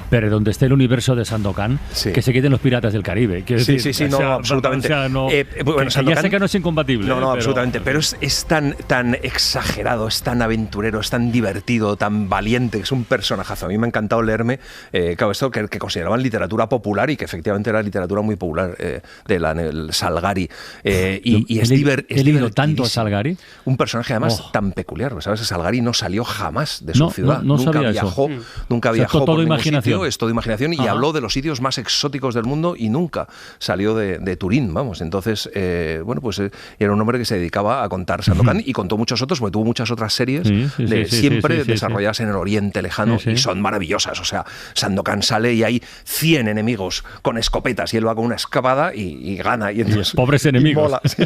Speaker 4: Pero donde esté el universo de Sandokan,
Speaker 10: Sí.
Speaker 4: que se quiten los piratas del Caribe. Quiero
Speaker 10: Sí,
Speaker 4: decir,
Speaker 10: sí,
Speaker 4: o
Speaker 10: no,
Speaker 4: sea,
Speaker 10: absolutamente.
Speaker 4: o sea, no,
Speaker 10: Bueno,
Speaker 4: ya
Speaker 10: Sandokan-
Speaker 4: sé que no es incompatible.
Speaker 10: No,
Speaker 4: pero-
Speaker 10: absolutamente. Pero es tan exagerado, es tan aventurero, es tan divertido, tan valiente, es un personajazo. A mí me ha encantado leerme, claro, esto que consideraban literatura popular y que efectivamente era literatura muy popular, el Salgari. Y es
Speaker 4: he leído tanto a
Speaker 10: divertidísimo.
Speaker 4: Salgari.
Speaker 10: Un personaje además tan peculiar, ¿sabes? Salgari no salió jamás de su
Speaker 4: No,
Speaker 10: ciudad.
Speaker 4: no
Speaker 10: Nunca
Speaker 4: sabía
Speaker 10: viajó,
Speaker 4: eso.
Speaker 10: nunca
Speaker 4: O sea,
Speaker 10: viajó
Speaker 4: todo
Speaker 10: por ningún
Speaker 4: imaginación.
Speaker 10: sitio, es todo imaginación y
Speaker 4: Ajá.
Speaker 10: habló de los sitios más exóticos del mundo y nunca salió de Turín, vamos. Entonces, bueno, pues era un hombre que se dedicaba a contar Sandokan y contó muchos otros, porque tuvo muchas otras series siempre desarrolladas en el Oriente Lejano y son maravillosas. O sea, Sandokan sale y hay 100 enemigos con escopetas y él va con una espada y gana. Y entonces,
Speaker 4: Pobres
Speaker 10: y
Speaker 4: enemigos.
Speaker 10: mola, sí.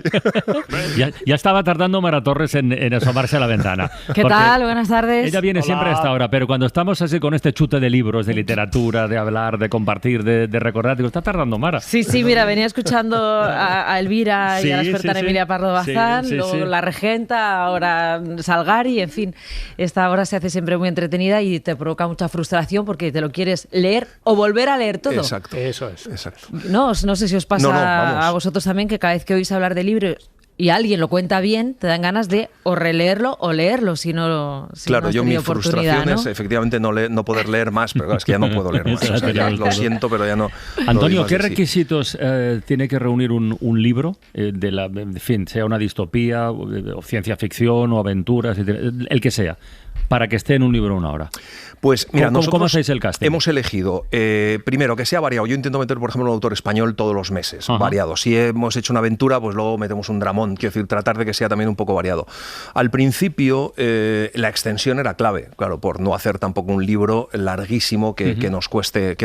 Speaker 4: ya estaba tardando Mara Torres en asomarse a la ventana.
Speaker 12: ¿Qué
Speaker 4: Porque
Speaker 12: tal? Buenas tardes.
Speaker 4: Ella viene siempre a esta hora, pero cuando estamos así con este chute de libros, de literatura, de hablar, de compartir, de recordar, digo, está tardando Mara.
Speaker 12: Sí, mira, venía escuchando a Elvira y a la experta en Emilia Pardo Bazán, luego la regenta, ahora Salgari, en fin. Esta hora se hace siempre muy entretenida y te provoca mucha frustración porque te lo quieres leer o volver a leer todo.
Speaker 10: Exacto.
Speaker 6: Eso es.
Speaker 10: Exacto.
Speaker 12: No sé si os pasa
Speaker 10: vamos.
Speaker 12: a vosotros también que cada vez que oís hablar de libros y alguien lo cuenta bien, te dan ganas de o releerlo o leerlo si no
Speaker 10: Claro,
Speaker 12: has
Speaker 10: yo mi
Speaker 12: tenido oportunidad,
Speaker 10: frustración
Speaker 12: ¿no?
Speaker 10: es efectivamente no poder leer más, pero claro, es que ya no puedo leer más. O sea, ya lo siento, pero ya no.
Speaker 4: Antonio,
Speaker 10: no
Speaker 4: ¿qué
Speaker 10: doy más de sí.
Speaker 4: requisitos tiene que reunir un libro, en fin, sea una distopía, o ciencia ficción, o aventuras, el que sea, para que esté en un libro una hora?
Speaker 10: Pues mira,
Speaker 4: ¿Cómo
Speaker 10: nosotros
Speaker 4: hacéis el casting?
Speaker 10: hemos elegido, primero, que sea variado. Yo intento meter, por ejemplo, un autor español todos los meses,
Speaker 4: Ajá.
Speaker 10: variado. Si hemos hecho una aventura, pues luego metemos un dramón. Quiero decir, tratar de que sea también un poco variado. Al principio, la extensión era clave, claro, por no hacer tampoco un libro larguísimo que nos cueste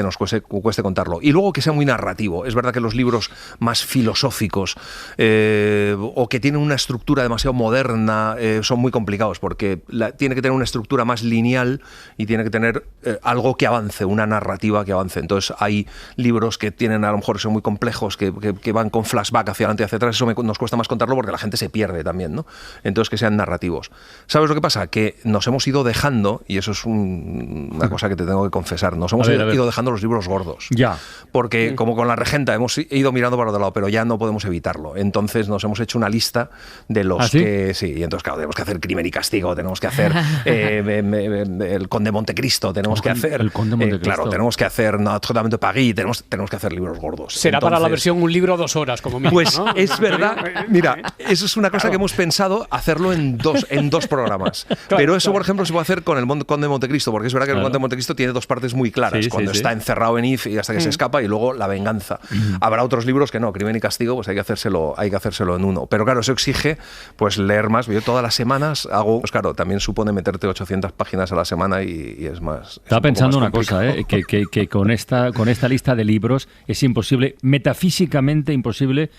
Speaker 10: contarlo. Y luego que sea muy narrativo. Es verdad que los libros más filosóficos o que tienen una estructura demasiado moderna son muy complicados porque tiene que tener una estructura más lineal y tiene que tener algo que avance, una narrativa que avance. Entonces hay libros que tienen, a lo mejor son muy complejos, que van con flashback hacia adelante y hacia atrás. Eso nos cuesta más contarlo porque la gente se pierde también, ¿no? Entonces que sean narrativos. ¿Sabes lo que pasa? Que nos hemos ido dejando, y eso es una cosa que te tengo que confesar, nos hemos ido dejando los libros gordos.
Speaker 4: Ya.
Speaker 10: Porque como con la regenta hemos ido mirando para otro lado, pero ya no podemos evitarlo. Entonces nos hemos hecho una lista de los que... Sí, y entonces claro, tenemos que hacer Crimen y Castigo, tenemos que hacer El Conde de Montecristo, tenemos que hacer...
Speaker 4: El Conde de Montecristo.
Speaker 10: Claro, tenemos que hacer Notre Dame de París, tenemos que hacer libros gordos.
Speaker 6: Será
Speaker 10: Entonces,
Speaker 6: para la versión un libro 2 horas, como mínimo,
Speaker 10: pues
Speaker 6: ¿no?
Speaker 10: es verdad, mira, eso es una cosa que hemos pensado hacerlo en dos programas. Pero eso, por ejemplo, se puede hacer con el Conde de Montecristo, porque es verdad que el Conde de Montecristo tiene dos partes muy claras, cuando está encerrado en If y hasta que se escapa, y luego la venganza. Habrá otros libros que no, Crimen y Castigo, pues hay que hacérselo en uno. Pero claro, eso exige pues leer más. Yo todas las semanas hago, pues claro, también supone meterte 800 páginas a la semana y es más.
Speaker 4: Estaba pensando una cosa, que con esta lista de libros es imposible, metafísicamente imposible,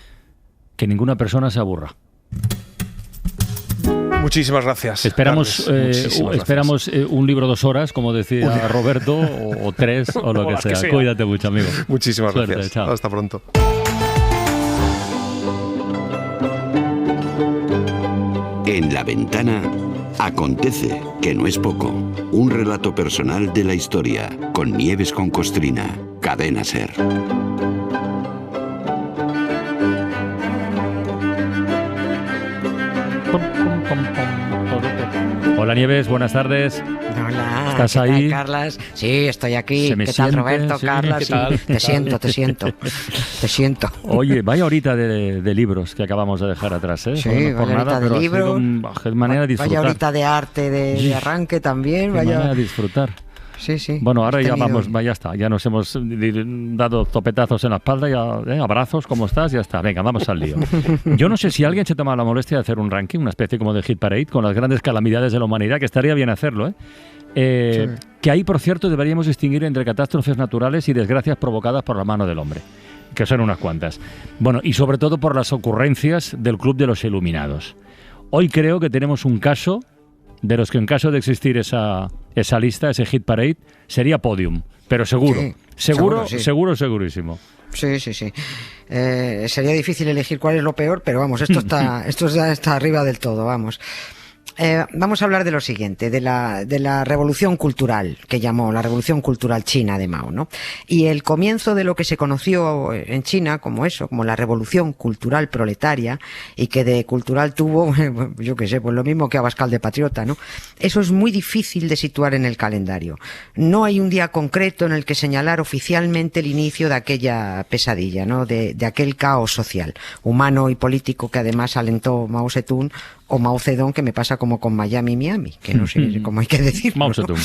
Speaker 4: que ninguna persona se aburra.
Speaker 10: Muchísimas gracias.
Speaker 4: Esperamos, esperamos un libro 2 horas, como decía Roberto, o 3, o lo que sea. Cuídate mucho, amigo.
Speaker 10: Muchísimas gracias.
Speaker 4: Chao.
Speaker 10: Hasta pronto.
Speaker 2: En La Ventana acontece, que no es poco, un relato personal de la historia, con Nieves con Costrina, Cadena SER.
Speaker 4: Hola Nieves, buenas tardes.
Speaker 13: Hola,
Speaker 4: ¿estás
Speaker 13: ¿qué tal,
Speaker 4: ahí?
Speaker 13: Carlas? Sí, estoy aquí.
Speaker 4: ¿Se me
Speaker 13: ¿Qué tal,
Speaker 4: siente?
Speaker 13: Roberto,
Speaker 4: Sí,
Speaker 13: Carlas?
Speaker 4: ¿qué
Speaker 13: Sí,
Speaker 4: tal?
Speaker 13: te siento.
Speaker 4: Oye, vaya horita de libros que acabamos de dejar atrás, ¿eh?
Speaker 13: Sí,
Speaker 4: No por
Speaker 13: vaya
Speaker 4: nada,
Speaker 13: horita de
Speaker 4: pero ha sido
Speaker 13: libros.
Speaker 4: manera de disfrutar.
Speaker 13: Vaya horita de arte de arranque también.
Speaker 4: Qué
Speaker 13: Vaya
Speaker 4: manera de disfrutar.
Speaker 13: Sí, sí.
Speaker 4: Bueno, ahora ya
Speaker 13: tenido-
Speaker 4: vamos, ya está, ya nos hemos dado topetazos en la espalda, ya, abrazos, ¿cómo estás? Ya está, venga, vamos al lío. Yo no sé si alguien se toma la molestia de hacer un ranking, una especie como de hit parade, con las grandes calamidades de la humanidad, que estaría bien hacerlo, ¿eh? Que ahí, por cierto, deberíamos distinguir entre catástrofes naturales y desgracias provocadas por la mano del hombre, que son unas cuantas. Bueno, y sobre todo por las ocurrencias del Club de los Iluminados. Hoy creo que tenemos un caso de los que en caso de existir esa lista, ese hit parade, sería Podium. Pero seguro,
Speaker 13: Sí,
Speaker 4: segurísimo.
Speaker 13: Sí. Sería difícil elegir cuál es lo peor, pero vamos, esto ya está arriba del todo, vamos. Vamos a hablar de lo siguiente, de la revolución cultural, que llamó la revolución cultural china de Mao, ¿no? Y el comienzo de lo que se conoció en China como la revolución cultural proletaria, y que de cultural tuvo, yo qué sé, pues lo mismo que Abascal de patriota, ¿no? Eso es muy difícil de situar en el calendario. No hay un día concreto en el que señalar oficialmente el inicio de aquella pesadilla, ¿no? De aquel caos social, humano y político que además alentó Mao Zedong, o Mao Zedong, que me pasa como con Miami, que no sé cómo hay que decirlo.
Speaker 4: Mao Zedong.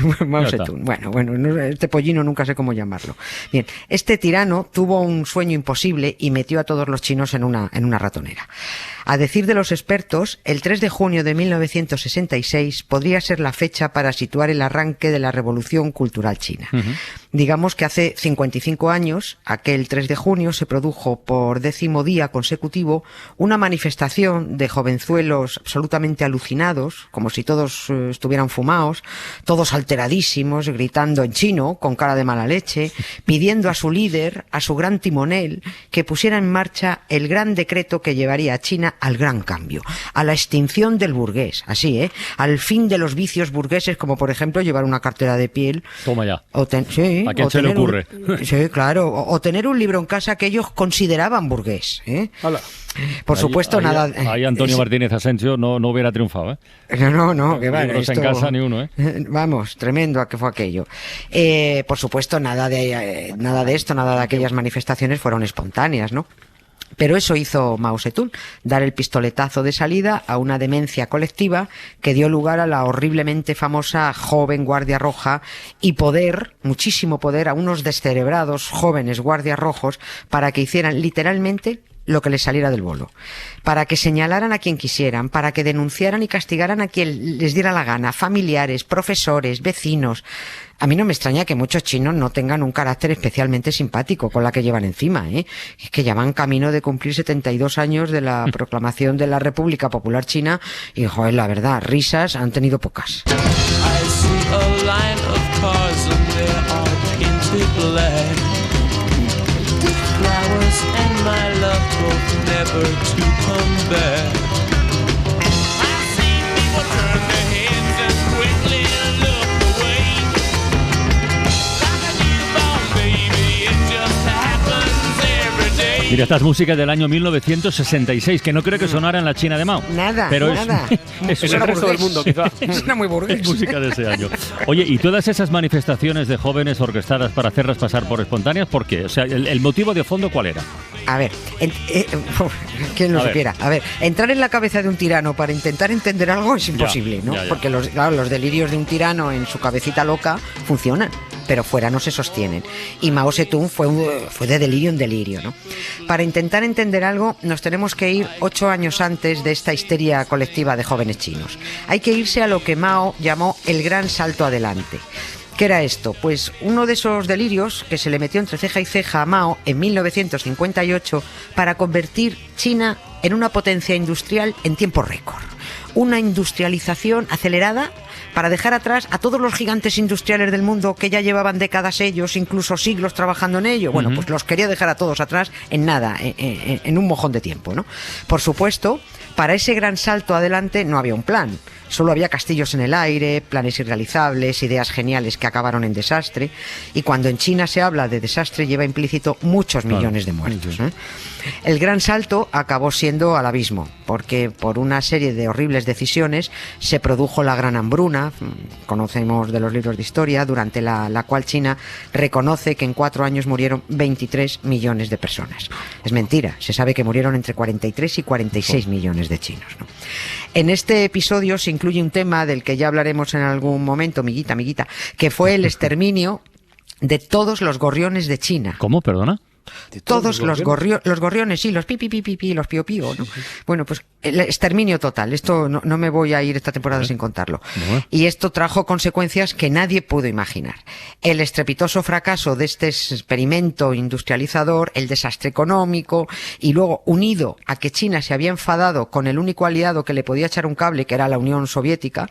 Speaker 13: ¿No? Mao Zedong. Bueno, este pollino nunca sé cómo llamarlo. Bien, este tirano tuvo un sueño imposible y metió a todos los chinos en una ratonera. A decir de los expertos, el 3 de junio de 1966 podría ser la fecha para situar el arranque de la revolución cultural china. Digamos que hace 55 años, aquel 3 de junio, se produjo por 10º día consecutivo una manifestación de jovenzuelos absolutamente alucinados, como si todos estuvieran fumados, todos alteradísimos, gritando en chino, con cara de mala leche, pidiendo a su líder, a su gran timonel, que pusiera en marcha el gran decreto que llevaría a China al gran cambio, a la extinción del burgués, así, al fin de los vicios burgueses, como por ejemplo llevar una cartera de piel.
Speaker 4: Toma ya.
Speaker 13: Sí,
Speaker 4: ¿a quién se le ocurre?
Speaker 13: Sí, claro, o tener un libro en casa que ellos consideraban burgués.
Speaker 6: Hola.
Speaker 13: Por supuesto, nada.
Speaker 4: Ahí Antonio Martínez Asensio no hubiera triunfado, ¿eh?
Speaker 13: No, que va.
Speaker 4: Libros en casa ni uno, ¿eh?
Speaker 13: Vamos, tremendo que fue aquello. Por supuesto, nada de esto, nada de aquellas manifestaciones fueron espontáneas, ¿no? Pero eso hizo Mao Zedong, dar el pistoletazo de salida a una demencia colectiva que dio lugar a la horriblemente famosa joven Guardia Roja y poder, muchísimo poder, a unos descerebrados jóvenes guardias rojos para que hicieran literalmente lo que les saliera del bolo, para que señalaran a quien quisieran, para que denunciaran y castigaran a quien les diera la gana, familiares, profesores, vecinos. A mí no me extraña que muchos chinos no tengan un carácter especialmente simpático con la que llevan encima, ¿eh? Es que ya van camino de cumplir 72 años de la proclamación de la República Popular China y, joder, la verdad, risas han tenido pocas.
Speaker 3: Flowers and my love hope never to come back. I see people turn their heads and quickly look away. Like a newborn baby, it just happens every day.
Speaker 4: Mira, esta es música del año 1966, que no creo que sonara en la China de Mao.
Speaker 13: Nada,
Speaker 4: pero
Speaker 13: nada.
Speaker 4: Es
Speaker 6: el resto del mundo, quizá.
Speaker 13: Suena muy burgués.
Speaker 4: Es música de ese año. Oye, ¿y todas esas manifestaciones de jóvenes orquestadas para hacerlas pasar por espontáneas, por qué? O sea, ¿el motivo de fondo cuál era?
Speaker 13: A ver, ¿quién lo supiera? A ver, entrar en la cabeza de un tirano para intentar entender algo es imposible, ¿no?
Speaker 4: Ya.
Speaker 13: Porque los delirios de un tirano en su cabecita loca funcionan, pero fuera no se sostienen. Y Mao Zedong fue de delirio en delirio, ¿no? Para intentar entender algo nos tenemos que ir 8 años antes de esta histeria colectiva de jóvenes chinos. Hay que irse a lo que Mao llamó el gran salto adelante. ¿Qué era esto? Pues uno de esos delirios que se le metió entre ceja y ceja a Mao en 1958 para convertir China en una potencia industrial en tiempo récord. Una industrialización acelerada para dejar atrás a todos los gigantes industriales del mundo que ya llevaban décadas ellos, incluso siglos trabajando en ello. Bueno, pues los quería dejar a todos atrás en nada, en un mojón de tiempo, ¿no? Por supuesto, para ese gran salto adelante no había un plan. Solo había castillos en el aire, planes irrealizables, ideas geniales que acabaron en desastre. Y cuando en China se habla de desastre lleva implícito muchos millones de muertos, ¿eh? El gran salto acabó siendo al abismo, porque por una serie de horribles decisiones se produjo la Gran Hambruna, conocemos de los libros de historia, durante la cual China reconoce que en 4 años murieron 23 millones de personas. Es mentira, se sabe que murieron entre 43 y 46 millones de chinos, ¿no? En este episodio se incluye un tema del que ya hablaremos en algún momento, amiguita, que fue el exterminio de todos los gorriones de China.
Speaker 4: ¿Cómo? ¿Perdona?
Speaker 13: Todos los gorriones, sí, los pi, los pío, ¿no? Sí. Bueno, pues el exterminio total. Esto no me voy a ir esta temporada sin contarlo. Y esto trajo consecuencias que nadie pudo imaginar. El estrepitoso fracaso de este experimento industrializador, el desastre económico, y luego unido a que China se había enfadado con el único aliado que le podía echar un cable, que era la Unión Soviética,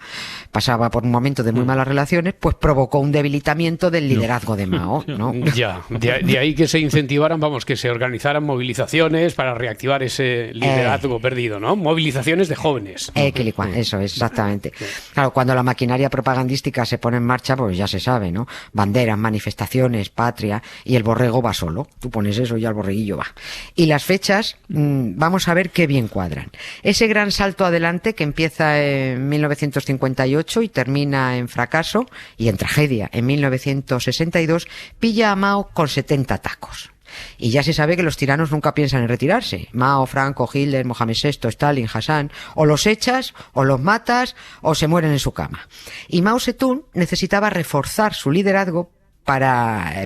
Speaker 13: pasaba por un momento de muy malas relaciones, pues provocó un debilitamiento del liderazgo de Mao, ¿no?
Speaker 6: Ya, de ahí que se incentivaran, que se organizaran movilizaciones para reactivar ese liderazgo perdido, ¿no? Movilizaciones de jóvenes.
Speaker 13: Eso es, exactamente. Claro, cuando la maquinaria propagandística se pone en marcha, pues ya se sabe, ¿no? Banderas, manifestaciones, patria, y el borrego va solo. Tú pones eso y el borreguillo va. Y las fechas, vamos a ver qué bien cuadran. Ese gran salto adelante que empieza en 1958 y termina en fracaso y en tragedia en 1962, pilla a Mao con 70 tacos. Y ya se sabe que los tiranos nunca piensan en retirarse. Mao, Franco, Hitler, Mohamed VI, Stalin, Hassan, o los echas, o los matas, o se mueren en su cama. Y Mao Zedong necesitaba reforzar su liderazgo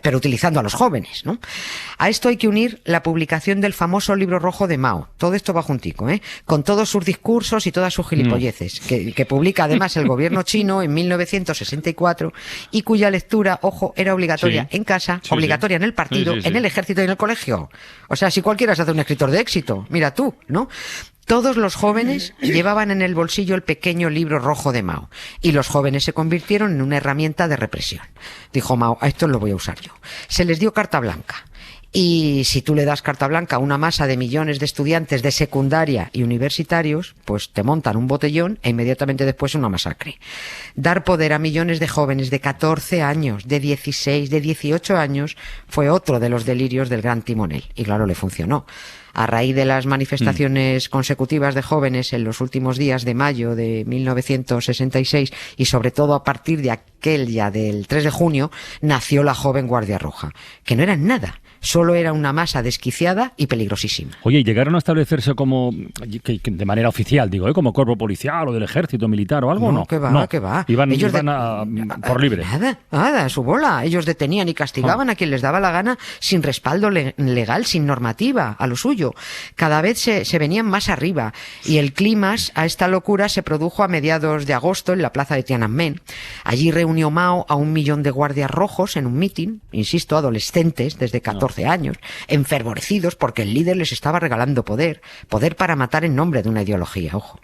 Speaker 13: pero utilizando a los jóvenes, ¿no? A esto hay que unir la publicación del famoso libro rojo de Mao. Todo esto va juntico, con todos sus discursos y todas sus gilipolleces, que publica además el gobierno chino en 1964 y cuya lectura, ojo, era obligatoria en casa, obligatoria en el partido, en el ejército y en el colegio. O sea, si cualquiera se hace un escritor de éxito, mira tú, ¿no? Todos los jóvenes llevaban en el bolsillo el pequeño libro rojo de Mao, y los jóvenes se convirtieron en una herramienta de represión. Dijo Mao, a esto lo voy a usar yo. Se les dio carta blanca. Y si tú le das carta blanca a una masa de millones de estudiantes de secundaria y universitarios, pues te montan un botellón e inmediatamente después una masacre. Dar poder a millones de jóvenes de 14 años, de 16, de 18 años, fue otro de los delirios del gran timonel. Y claro, le funcionó. A raíz de las manifestaciones consecutivas de jóvenes en los últimos días de mayo de 1966 y sobre todo a partir de aquel ya del 3 de junio, nació la joven Guardia Roja, que no eran nada. Solo era una masa desquiciada y peligrosísima.
Speaker 4: Oye, ¿llegaron a establecerse como, de manera oficial, digo, como cuerpo policial o del ejército militar o algo?
Speaker 13: No, que va.
Speaker 4: Iban por libre.
Speaker 13: Nada, a su bola. Ellos detenían y castigaban a quien les daba la gana sin respaldo legal, sin normativa, a lo suyo. Cada vez se venían más arriba y el clímax a esta locura se produjo a mediados de agosto en la plaza de Tiananmen. Allí reunió Mao a 1 millón de guardias rojos en un mitin, insisto, adolescentes desde 14 años, enfervorecidos porque el líder les estaba regalando poder para matar en nombre de una ideología, ojo.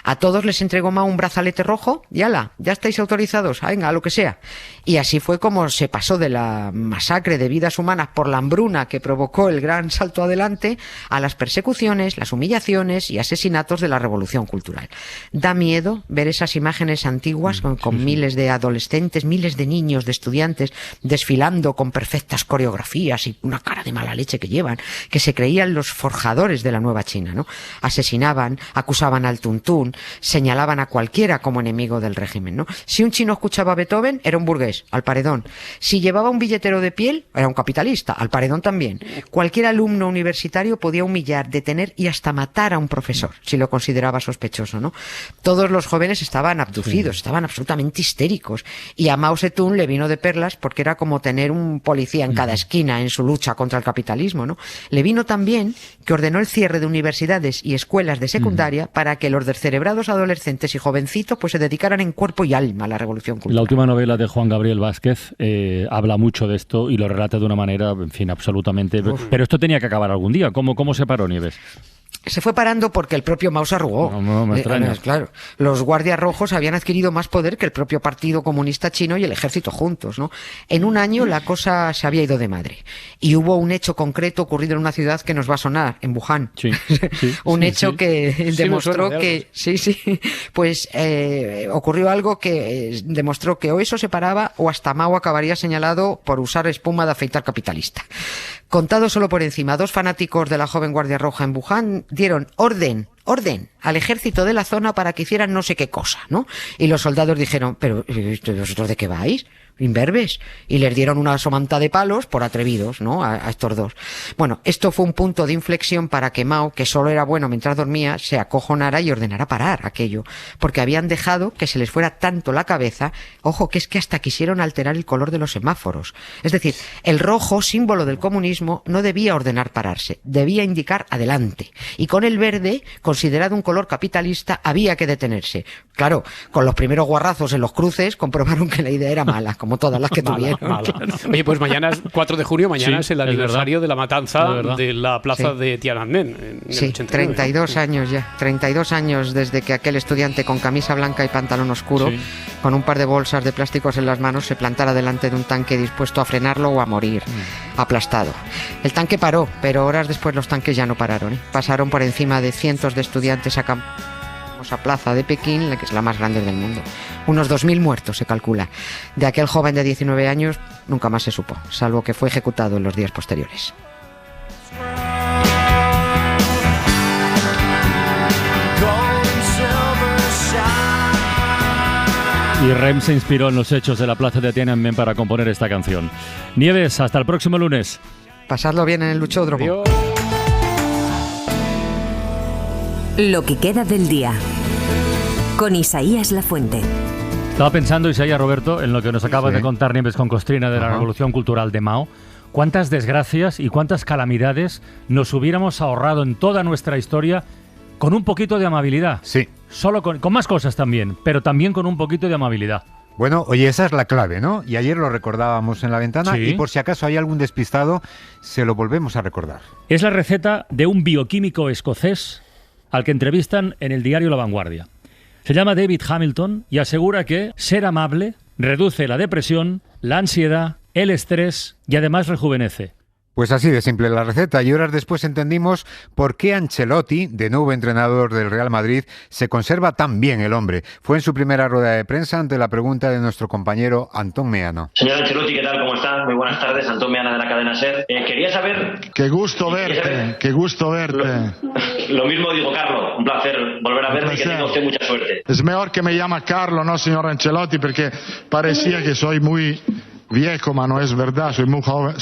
Speaker 13: A todos les entregó Mao un brazalete rojo y ala, ya estáis autorizados, venga, a lo que sea. Y así fue como se pasó de la masacre de vidas humanas por la hambruna que provocó el gran salto adelante a las persecuciones, las humillaciones y asesinatos de la Revolución Cultural. Da miedo ver esas imágenes antiguas con miles de adolescentes, miles de niños, de estudiantes desfilando con perfectas coreografías y una cara de mala leche que llevan, que se creían los forjadores de la nueva China, ¿no? Asesinaban, acusaban al tuntún, señalaban a cualquiera como enemigo del régimen, ¿no? Si un chino escuchaba a Beethoven, era un burgués, al paredón. Si llevaba un billetero de piel, era un capitalista, al paredón también. Cualquier alumno universitario podía humillar, detener y hasta matar a un profesor, si lo consideraba sospechoso, ¿no? Todos los jóvenes estaban abducidos, estaban absolutamente histéricos, y a Mao Zedong le vino de perlas porque era como tener un policía en cada esquina en su lucha contra el capitalismo, ¿no? Le vino también que ordenó el cierre de universidades y escuelas de secundaria para que los descerebrados adolescentes y jovencitos pues se dedicaran en cuerpo y alma a la Revolución Cultural.
Speaker 4: La última novela de Juan Gabriel Vázquez habla mucho de esto y lo relata de una manera, en fin, absolutamente... Pero esto tenía que acabar algún día. ¿Cómo se paró, Nieves?
Speaker 13: Se fue parando porque el propio Mao se arrugó.
Speaker 4: No me extraña.
Speaker 13: Claro, los guardias rojos habían adquirido más poder que el propio Partido Comunista Chino y el ejército juntos, ¿no? En un año la cosa se había ido de madre. Y hubo un hecho concreto ocurrido en una ciudad que nos va a sonar, en Wuhan.
Speaker 4: Sí,
Speaker 13: un hecho que demostró que... Pues ocurrió algo que demostró que o eso se paraba o hasta Mao acabaría señalado por usar espuma de afeitar capitalista. Contado solo por encima, 2 fanáticos de la joven Guardia Roja en Wuhan dieron orden al ejército de la zona para que hicieran no sé qué cosa, ¿no? Y los soldados dijeron, pero ¿vosotros de qué vais? imberbes, y les dieron una somanta de palos por atrevidos, ¿no? A estos dos. Bueno, esto fue un punto de inflexión para que Mao, que solo era bueno mientras dormía, se acojonara y ordenara parar aquello, porque habían dejado que se les fuera tanto la cabeza, ojo, que es que hasta quisieron alterar el color de los semáforos. Es decir, el rojo, símbolo del comunismo, no debía ordenar pararse, debía indicar adelante, y con el verde, considerado un color capitalista, había que detenerse. Claro, con los primeros guarrazos en los cruces comprobaron que la idea era mala, como todas las que tuvieron.
Speaker 6: Oye, pues mañana es 4 de junio, mañana es el aniversario de la matanza de la plaza de Tiananmen.
Speaker 13: Sí, 32 años ya, 32 años desde que aquel estudiante con camisa blanca y pantalón oscuro, con un par de bolsas de plásticos en las manos, se plantara delante de un tanque dispuesto a frenarlo o a morir, aplastado. El tanque paró, pero horas después los tanques ya no pararon, ¿eh? Pasaron por encima de cientos de estudiantes a plaza de Pekín, que es la más grande del mundo. Unos 2.000 muertos se calcula. De aquel joven de 19 años nunca más se supo, salvo que fue ejecutado en los días posteriores.
Speaker 4: Y Rem se inspiró en los hechos de la plaza de Tiananmen para componer esta canción. Nieves, hasta el próximo lunes.
Speaker 13: Pasadlo bien en el luchódromo.
Speaker 6: Adiós.
Speaker 14: Lo que queda del día. Con Isaías Lafuente.
Speaker 4: Estaba pensando, Isaías, Roberto, en lo que nos acaba de contar Nieves con Costrina de la Revolución Cultural de Mao. ¿Cuántas desgracias y cuántas calamidades nos hubiéramos ahorrado en toda nuestra historia con un poquito de amabilidad?
Speaker 15: Sí.
Speaker 4: Solo con más cosas también, pero también con un poquito de amabilidad.
Speaker 15: Bueno, oye, esa es la clave, ¿no? Y ayer lo recordábamos en la ventana y por si acaso hay algún despistado, se lo volvemos a recordar.
Speaker 4: Es la receta de un bioquímico escocés al que entrevistan en el diario La Vanguardia. Se llama David Hamilton y asegura que ser amable reduce la depresión, la ansiedad, el estrés y además rejuvenece.
Speaker 15: Pues así de simple la receta, y horas después entendimos por qué Ancelotti, de nuevo entrenador del Real Madrid, se conserva tan bien el hombre. Fue en su primera rueda de prensa ante la pregunta de nuestro compañero Antón Meano.
Speaker 16: Señor Ancelotti, ¿qué tal? ¿Cómo está? Muy buenas tardes, Antón Meana de la cadena SER. Quería saber...
Speaker 17: Qué gusto verte, qué gusto verte.
Speaker 16: Lo mismo digo, Carlo, un placer volver a verle y que tenga usted mucha suerte.
Speaker 17: Es mejor que me llama Carlo, no señor Ancelotti, porque parecía que soy muy viejo, pero no es verdad, soy muy joven.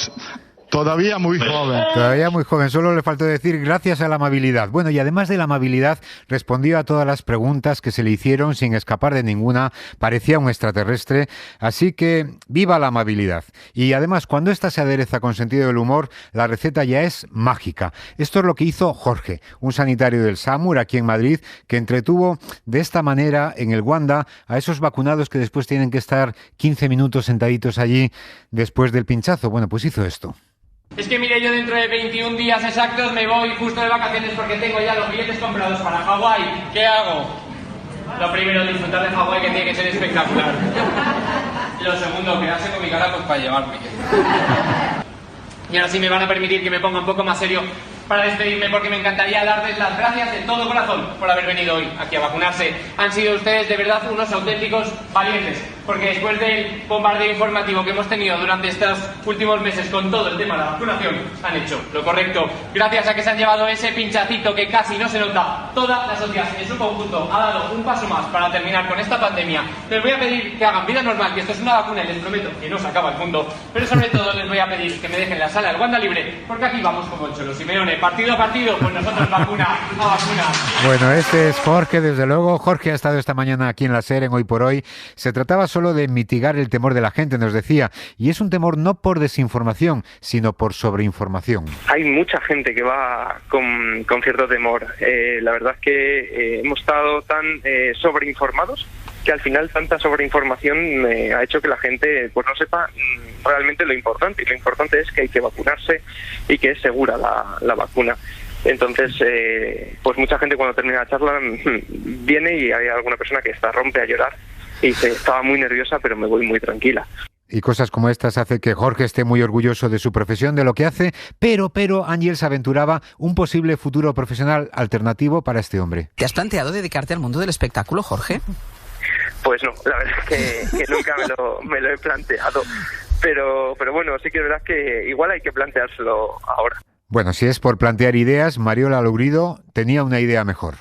Speaker 17: Todavía muy joven.
Speaker 15: Todavía muy joven, solo le faltó decir gracias a la amabilidad. Bueno, y además de la amabilidad, respondió a todas las preguntas que se le hicieron sin escapar de ninguna. Parecía un extraterrestre, así que viva la amabilidad. Y además, cuando esta se adereza con sentido del humor, la receta ya es mágica. Esto es lo que hizo Jorge, un sanitario del SAMUR aquí en Madrid, que entretuvo de esta manera en el Wanda a esos vacunados que después tienen que estar 15 minutos sentaditos allí después del pinchazo. Bueno, pues hizo esto.
Speaker 18: Es que mire, yo dentro de 21 días exactos me voy justo de vacaciones porque tengo ya los billetes comprados para Hawái. ¿Qué hago? Lo primero, disfrutar de Hawái, que tiene que ser espectacular. Lo segundo, quedarse con mi cara pues para llevarme. Y ahora sí me van a permitir que me ponga un poco más serio para despedirme, porque me encantaría darles las gracias de todo corazón por haber venido hoy aquí a vacunarse. Han sido ustedes de verdad unos auténticos valientes, porque después del bombardeo informativo que hemos tenido durante estos últimos meses con todo el tema de la vacunación, han hecho lo correcto. Gracias a que se han llevado ese pinchacito que casi no se nota, toda la sociedad en su conjunto ha dado un paso más para terminar con esta pandemia. Les voy a pedir que hagan vida normal, que esto es una vacuna y les prometo que no se acaba el mundo, pero sobre todo les voy a pedir que me dejen la sala del Wanda libre, porque aquí vamos como el Cholo Simeone, partido a partido, pues nosotros vacuna a vacuna.
Speaker 15: Bueno, este es Jorge, desde luego. Jorge ha estado esta mañana aquí en la SER, en Hoy por Hoy. Se trataba solo de mitigar el temor de la gente, nos decía, y es un temor no por desinformación, sino por sobreinformación.
Speaker 19: Hay mucha gente que va con cierto temor. La verdad es que hemos estado tan sobreinformados que al final tanta sobreinformación ha hecho que la gente pues no sepa realmente lo importante, y lo importante es que hay que vacunarse y que es segura la vacuna. Entonces, pues mucha gente cuando termina la charla viene y hay alguna persona que rompe a llorar y dice, estaba muy nerviosa pero me voy muy tranquila.
Speaker 15: Y cosas como estas hace que Jorge esté muy orgulloso de su profesión, de lo que hace, pero Ángel se aventuraba un posible futuro profesional alternativo para este hombre.
Speaker 20: ¿Te has planteado dedicarte al mundo del espectáculo, Jorge?
Speaker 19: Pues no, la verdad es que nunca me lo he planteado, pero bueno, sí que es verdad que igual hay que planteárselo ahora.
Speaker 15: Bueno, si es por plantear ideas, Mariola Lourido tenía una idea mejor.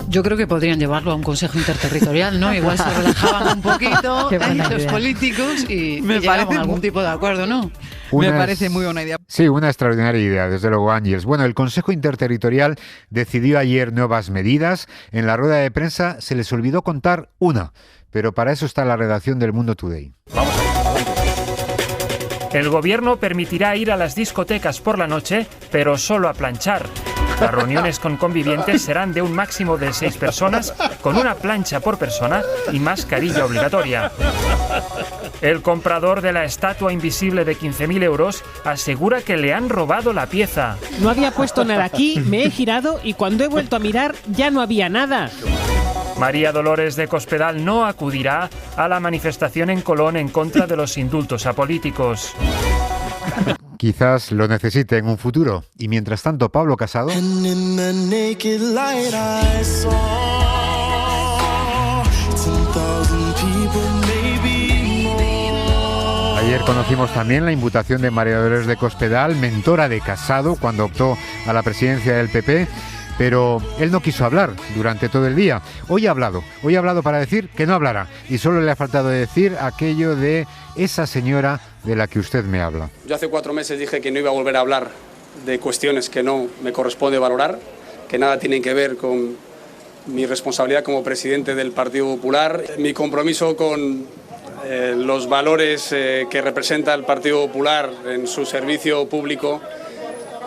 Speaker 20: Yo creo que podrían llevarlo a un consejo interterritorial, ¿no? Igual se relajaban un poquito los políticos y llegaban a algún tipo de acuerdo, ¿no? Me parece muy buena idea.
Speaker 15: Sí, una extraordinaria idea, desde luego, Ángeles. Bueno, el Consejo Interterritorial decidió ayer nuevas medidas. En la rueda de prensa se les olvidó contar una, pero para eso está la redacción del Mundo Today.
Speaker 21: Vamos a ir. El gobierno permitirá ir a las discotecas por la noche, pero solo a planchar. Las reuniones con convivientes serán de un máximo de 6 personas, con una plancha por persona y mascarilla obligatoria. El comprador de la estatua invisible de 15.000 euros asegura que le han robado la pieza.
Speaker 22: No había puesto nada aquí, me he girado y cuando he vuelto a mirar ya no había nada.
Speaker 21: María Dolores de Cospedal no acudirá a la manifestación en Colón en contra de los indultos a políticos.
Speaker 15: Quizás lo necesite en un futuro. Y mientras tanto, Pablo Casado... Ayer conocimos también la imputación de María Dolores de Cospedal, mentora de Casado, cuando optó a la presidencia del PP. Pero él no quiso hablar durante todo el día. Hoy ha hablado para decir que no hablará. Y solo le ha faltado decir aquello de esa señora de la que usted me habla.
Speaker 23: Yo hace 4 meses dije que no iba a volver a hablar de cuestiones que no me corresponde valorar, que nada tienen que ver con mi responsabilidad como presidente del Partido Popular, mi compromiso con los valores que representa el Partido Popular en su servicio público.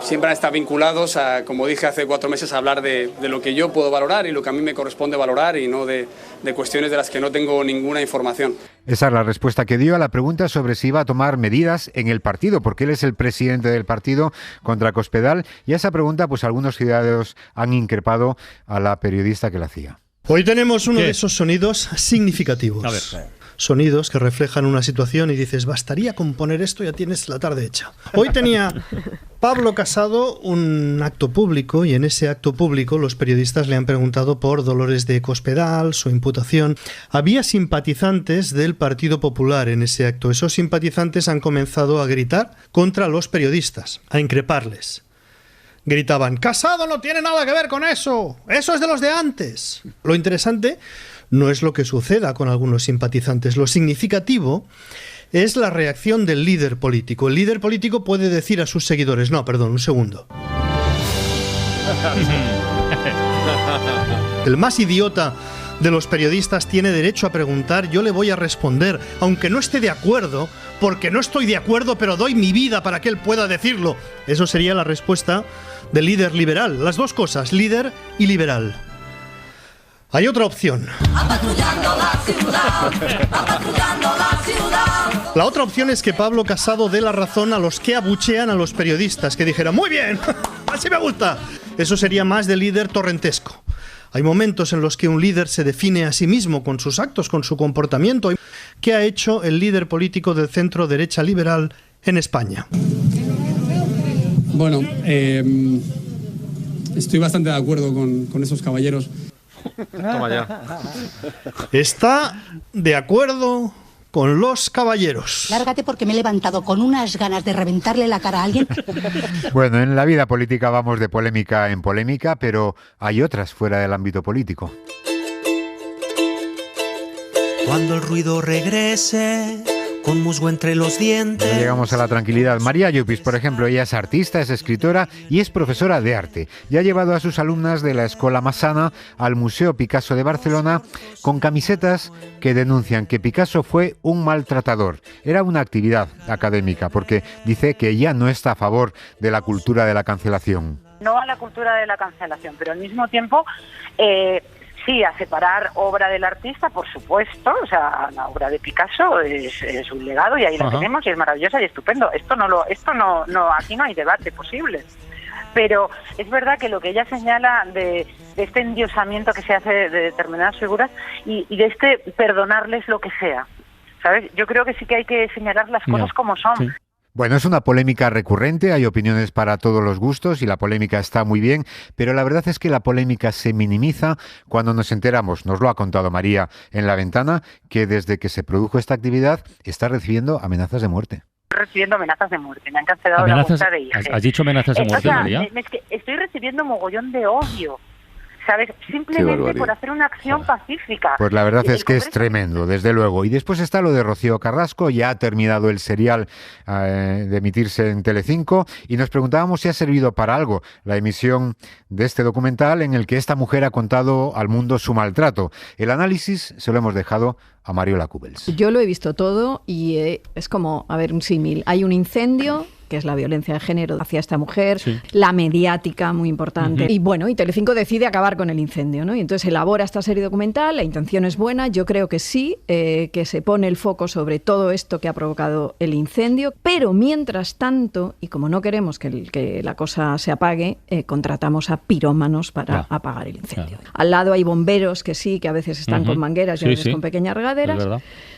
Speaker 23: Siempre han estado vinculados a, como dije hace 4 meses, a hablar de lo que yo puedo valorar y lo que a mí me corresponde valorar y no de cuestiones de las que no tengo ninguna información.
Speaker 15: Esa es la respuesta que dio a la pregunta sobre si iba a tomar medidas en el partido, porque él es el presidente del partido, contra Cospedal, y a esa pregunta pues algunos ciudadanos han increpado a la periodista que la hacía.
Speaker 24: Hoy tenemos uno de esos sonidos significativos.
Speaker 4: A ver.
Speaker 24: Sonidos que reflejan una situación y dices, bastaría con poner esto, ya tienes la tarde hecha. Hoy tenía Pablo Casado un acto público y en ese acto público los periodistas le han preguntado por Dolores de Cospedal, su imputación. Había simpatizantes del Partido Popular en ese acto. Esos simpatizantes han comenzado a gritar contra los periodistas, a increparles. Gritaban, Casado no tiene nada que ver con eso, eso es de los de antes. Lo interesante no es lo que suceda con algunos simpatizantes, lo significativo es la reacción del líder político. El líder político puede decir a sus seguidores, no, perdón, un segundo. El más idiota de los periodistas tiene derecho a preguntar, yo le voy a responder, aunque no esté de acuerdo, porque no estoy de acuerdo, pero doy mi vida para que él pueda decirlo. Eso sería la respuesta del líder liberal. Las dos cosas, líder y liberal. Hay otra opción. La otra opción es que Pablo Casado dé la razón a los que abuchean a los periodistas, que dijeran, muy bien, así me gusta. Eso sería más de líder torrentesco. Hay momentos en los que un líder se define a sí mismo con sus actos, con su comportamiento. ¿Qué ha hecho el líder político del centro derecha liberal en España?
Speaker 23: Bueno, estoy bastante de acuerdo con esos caballeros.
Speaker 24: Toma ya. Está de acuerdo con los caballeros.
Speaker 25: Lárgate porque me he levantado con unas ganas de reventarle la cara a alguien.
Speaker 15: Bueno, en la vida política vamos de polémica en polémica, pero hay otras fuera del ámbito político.
Speaker 26: Cuando el ruido regrese, con musgo entre los dientes.
Speaker 15: Ya llegamos a la tranquilidad. María Llopis, por ejemplo, ella es artista, es escritora y es profesora de arte. Y ha llevado a sus alumnas de la Escola Massana al Museo Picasso de Barcelona con camisetas que denuncian que Picasso fue un maltratador. Era una actividad académica porque dice que ella no está a favor de la cultura de la cancelación.
Speaker 27: No a la cultura de la cancelación, pero al mismo tiempo... Sí, a separar obra del artista, por supuesto. O sea, la obra de Picasso es un legado y ahí la tenemos y es maravillosa y estupendo. Aquí no hay debate posible. Pero es verdad que lo que ella señala de este endiosamiento que se hace de determinadas figuras y de este perdonarles lo que sea, ¿sabes? Yo creo que sí que hay que señalar las cosas como son. Sí.
Speaker 15: Bueno, es una polémica recurrente, hay opiniones para todos los gustos y la polémica está muy bien, pero la verdad es que la polémica se minimiza cuando nos enteramos, nos lo ha contado María en La Ventana, que desde que se produjo esta actividad está recibiendo amenazas de muerte.
Speaker 27: Recibiendo amenazas de muerte, me han cancelado la cuenta de IG.
Speaker 4: ¿Has dicho amenazas de muerte, María?
Speaker 27: Es que estoy recibiendo mogollón de odio. ¿sabes? Simplemente por hacer una acción pacífica.
Speaker 15: Pues la verdad es que es tremendo, desde luego. Y después está lo de Rocío Carrasco, ya ha terminado el serial de emitirse en Telecinco, y nos preguntábamos si ha servido para algo la emisión de este documental en el que esta mujer ha contado al mundo su maltrato. El análisis se lo hemos dejado a Mariola Cubels.
Speaker 1: Yo lo he visto todo y es como, a ver, un símil. Hay un incendio, que es la violencia de género hacia esta mujer, la mediática, muy importante. Y bueno, y Telecinco decide acabar con el incendio, ¿no? Y entonces elabora esta serie documental, la intención es buena, yo creo que sí, que se pone el foco sobre todo esto que ha provocado el incendio, pero mientras tanto, y como no queremos que la cosa se apague, contratamos a pirómanos para apagar el incendio. Al lado hay bomberos que sí, que a veces están con mangueras y a veces con pequeñas regaderas.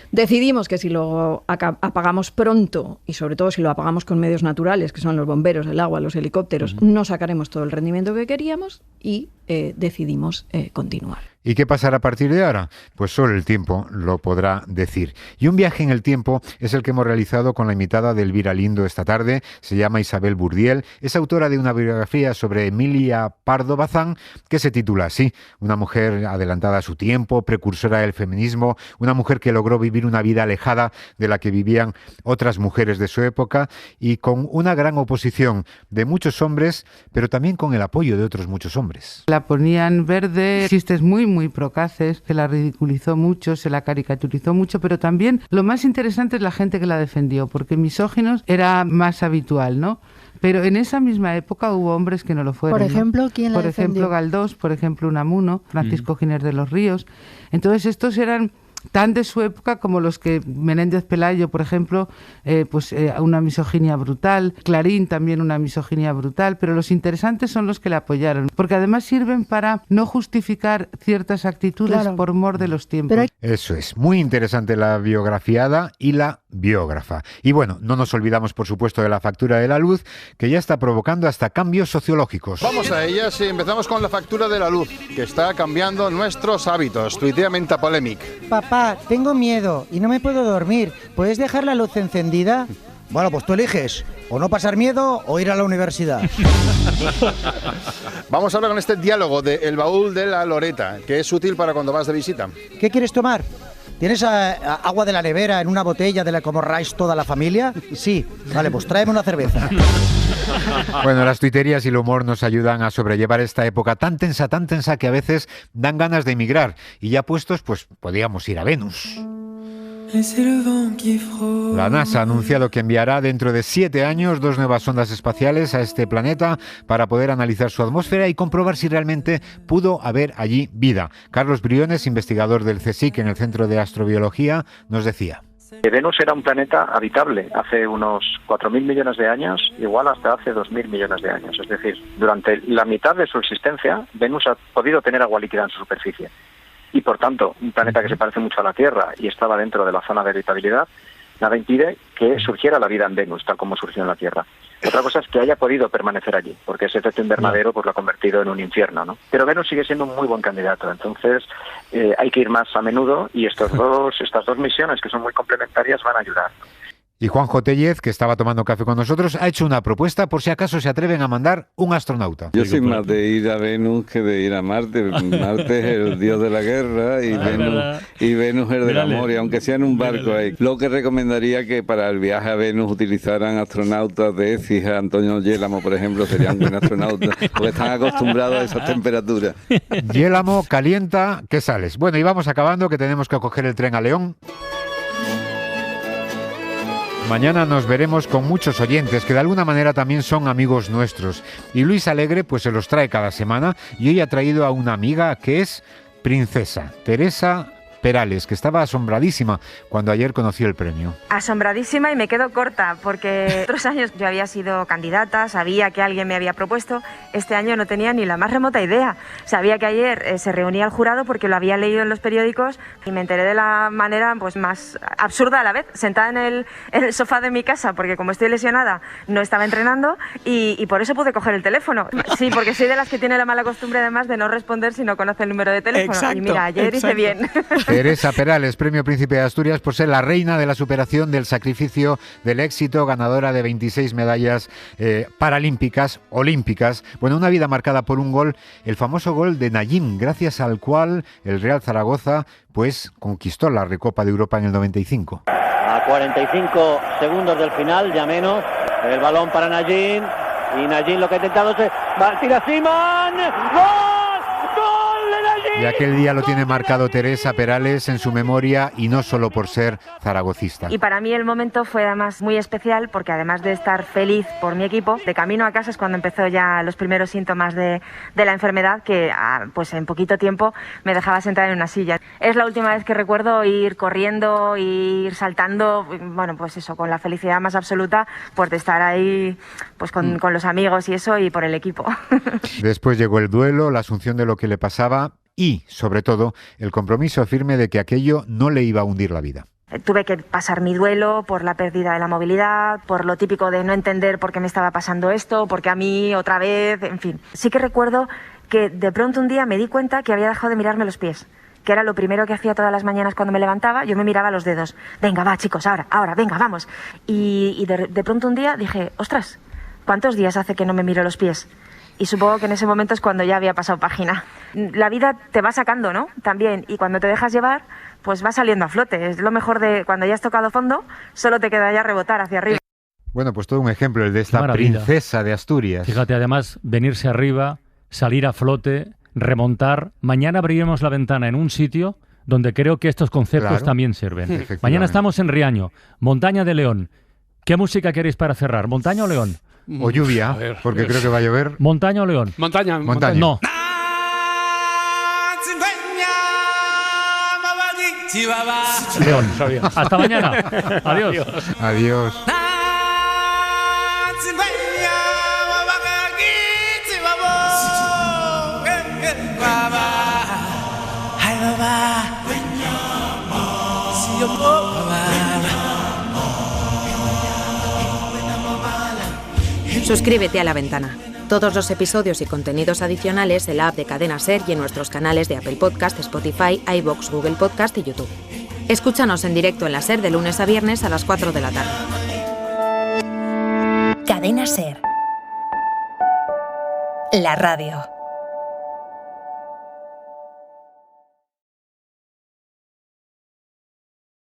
Speaker 1: Decidimos que si lo apagamos pronto, y sobre todo si lo apagamos con medios naturales, que son los bomberos, el agua, los helicópteros, no sacaremos todo el rendimiento que queríamos, y decidimos continuar.
Speaker 15: ¿Y qué pasará a partir de ahora? Pues solo el tiempo lo podrá decir. Y un viaje en el tiempo es el que hemos realizado con la invitada de Elvira Lindo esta tarde. Se llama Isabel Burdiel. Es autora de una biografía sobre Emilia Pardo Bazán que se titula así: una mujer adelantada a su tiempo, precursora del feminismo, una mujer que logró vivir una vida alejada de la que vivían otras mujeres de su época y con una gran oposición de muchos hombres, pero también con el apoyo de otros muchos hombres.
Speaker 5: La ponían verde, chistes muy procaces, se la ridiculizó mucho, se la caricaturizó mucho, pero también lo más interesante es la gente que la defendió, porque misóginos era más habitual, ¿no? Pero en esa misma época hubo hombres que no lo fueron.
Speaker 7: Por ejemplo,
Speaker 5: ¿no?
Speaker 7: ¿quién la defendió?
Speaker 5: Por ejemplo, Galdós, por ejemplo, Unamuno, Francisco Giner de los Ríos. Entonces estos eran tan de su época como los que Menéndez Pelayo, por ejemplo, una misoginia brutal, Clarín también una misoginia brutal, pero los interesantes son los que le apoyaron, porque además sirven para no justificar ciertas actitudes por mor de los tiempos.
Speaker 15: Eso es, muy interesante la biografiada y la biógrafa. Y bueno, no nos olvidamos por supuesto de la factura de la luz, que ya está provocando hasta cambios sociológicos.
Speaker 8: Vamos a ella, sí, empezamos con la factura de la luz, que está cambiando nuestros hábitos. Tuitea Menta Polemic.
Speaker 9: Papá, tengo miedo y no me puedo dormir. ¿Puedes dejar la luz encendida?
Speaker 11: Bueno, pues tú eliges, o no pasar miedo o ir a la universidad.
Speaker 8: Vamos a hablar con este diálogo de El baúl de la Loreta, que es útil para cuando vas de visita.
Speaker 11: ¿Qué quieres tomar? ¿Tienes agua de la nevera en una botella de la que morráis toda la familia? Sí. Vale, pues tráeme una cerveza.
Speaker 15: Bueno, las tuiterías y el humor nos ayudan a sobrellevar esta época tan tensa que a veces dan ganas de emigrar. Y ya puestos, pues podríamos ir a Venus. La NASA ha anunciado que enviará dentro de 7 años 2 nuevas sondas espaciales a este planeta para poder analizar su atmósfera y comprobar si realmente pudo haber allí vida. Carlos Briones, investigador del CSIC en el Centro de Astrobiología, nos decía:
Speaker 12: Venus era un planeta habitable hace unos 4.000 millones de años, igual hasta hace 2.000 millones de años. Es decir, durante la mitad de su existencia, Venus ha podido tener agua líquida en su superficie. Y por tanto, un planeta que se parece mucho a la Tierra y estaba dentro de la zona de habitabilidad, nada impide que surgiera la vida en Venus, tal como surgió en la Tierra. Otra cosa es que haya podido permanecer allí, porque ese efecto invernadero pues lo ha convertido en un infierno, ¿no? Pero Venus sigue siendo un muy buen candidato, entonces hay que ir más a menudo y estas dos misiones, que son muy complementarias, van a ayudar.
Speaker 15: Y Juanjo Tellez, que estaba tomando café con nosotros, ha hecho una propuesta por si acaso se atreven a mandar un astronauta.
Speaker 28: Yo soy más de ir a Venus que de ir a Marte. Marte es el dios de la guerra y Venus es del amor, y aunque sea en un barco ahí. Lo que recomendaría que para el viaje a Venus utilizaran astronautas de Écija. Antonio Yélamo, por ejemplo, sería un buen astronauta, porque están acostumbrados a esas temperaturas.
Speaker 15: Yélamo, calienta, ¿qué sales? Bueno, y vamos acabando, que tenemos que coger el tren a León. Mañana nos veremos con muchos oyentes que de alguna manera también son amigos nuestros. Y Luis Alegre pues se los trae cada semana, y hoy ha traído a una amiga que es princesa, Teresa Perales, que estaba asombradísima cuando ayer conoció el premio.
Speaker 29: Asombradísima, y me quedo corta, porque otros años yo había sido candidata, sabía que alguien me había propuesto. Este año no tenía ni la más remota idea. Sabía que ayer se reunía el jurado porque lo había leído en los periódicos, y me enteré de la manera pues más absurda a la vez, sentada en el sofá de mi casa, porque como estoy lesionada no estaba entrenando, y por eso pude coger el teléfono. Sí, porque soy de las que tiene la mala costumbre además de no responder si no conoce el número de teléfono. Exacto, y mira, ayer hice bien.
Speaker 15: Teresa Perales, Premio Príncipe de Asturias por ser la reina de la superación, del sacrificio, del éxito, ganadora de 26 medallas paralímpicas, olímpicas. Bueno, una vida marcada por un gol, el famoso gol de Nayim, gracias al cual el Real Zaragoza pues conquistó la Recopa de Europa en el 95.
Speaker 2: A 45 segundos del final, ya menos, el balón para Nayim, y Nayim lo que ha intentado es... ¡Tira Simón! ¡Gol!
Speaker 15: Y aquel día lo tiene marcado Teresa Perales en su memoria, y no solo por ser zaragocista.
Speaker 29: Y para mí el momento fue además muy especial porque además de estar feliz por mi equipo, de camino a casa es cuando empezó ya los primeros síntomas de la enfermedad, que pues en poquito tiempo me dejaba sentada en una silla. Es la última vez que recuerdo ir corriendo, ir saltando, bueno, pues eso, con la felicidad más absoluta, pues de estar ahí pues con los amigos y eso, y por el equipo.
Speaker 15: Después llegó el duelo, la asunción de lo que le pasaba y, sobre todo, el compromiso firme de que aquello no le iba a hundir la vida.
Speaker 29: Tuve que pasar mi duelo por la pérdida de la movilidad, por lo típico de no entender por qué me estaba pasando esto, porque a mí otra vez, en fin. Sí que recuerdo que de pronto un día me di cuenta que había dejado de mirarme los pies, que era lo primero que hacía todas las mañanas cuando me levantaba. Yo me miraba los dedos. Venga, va, chicos, ahora, venga, vamos. Y de pronto un día dije, ostras, ¿cuántos días hace que no me miro los pies? Y supongo que en ese momento es cuando ya había pasado página. La vida te va sacando, ¿no? También. Y cuando te dejas llevar, pues va saliendo a flote. Es lo mejor de cuando ya has tocado fondo, solo te queda ya rebotar hacia arriba.
Speaker 15: Bueno, pues todo un ejemplo, el de esta princesa de Asturias.
Speaker 4: Fíjate, además, venirse arriba, salir a flote, remontar. Mañana abriremos la ventana en un sitio donde creo que estos conceptos también sirven. Mañana estamos en Riaño, Montaña de León. ¿Qué música queréis para cerrar? ¿Montaña o León?
Speaker 15: O lluvia, porque creo que va a llover.
Speaker 4: ¿Montaña o León?
Speaker 3: Montaña.
Speaker 15: No.
Speaker 4: León. Hasta mañana. Adiós.
Speaker 15: Adiós.
Speaker 6: Suscríbete a La Ventana. Todos los episodios y contenidos adicionales en la app de Cadena SER y en nuestros canales de Apple Podcast, Spotify, iVoox, Google Podcast y YouTube. Escúchanos en directo en la SER de lunes a viernes a las 4 de la tarde.
Speaker 7: Cadena SER. La radio.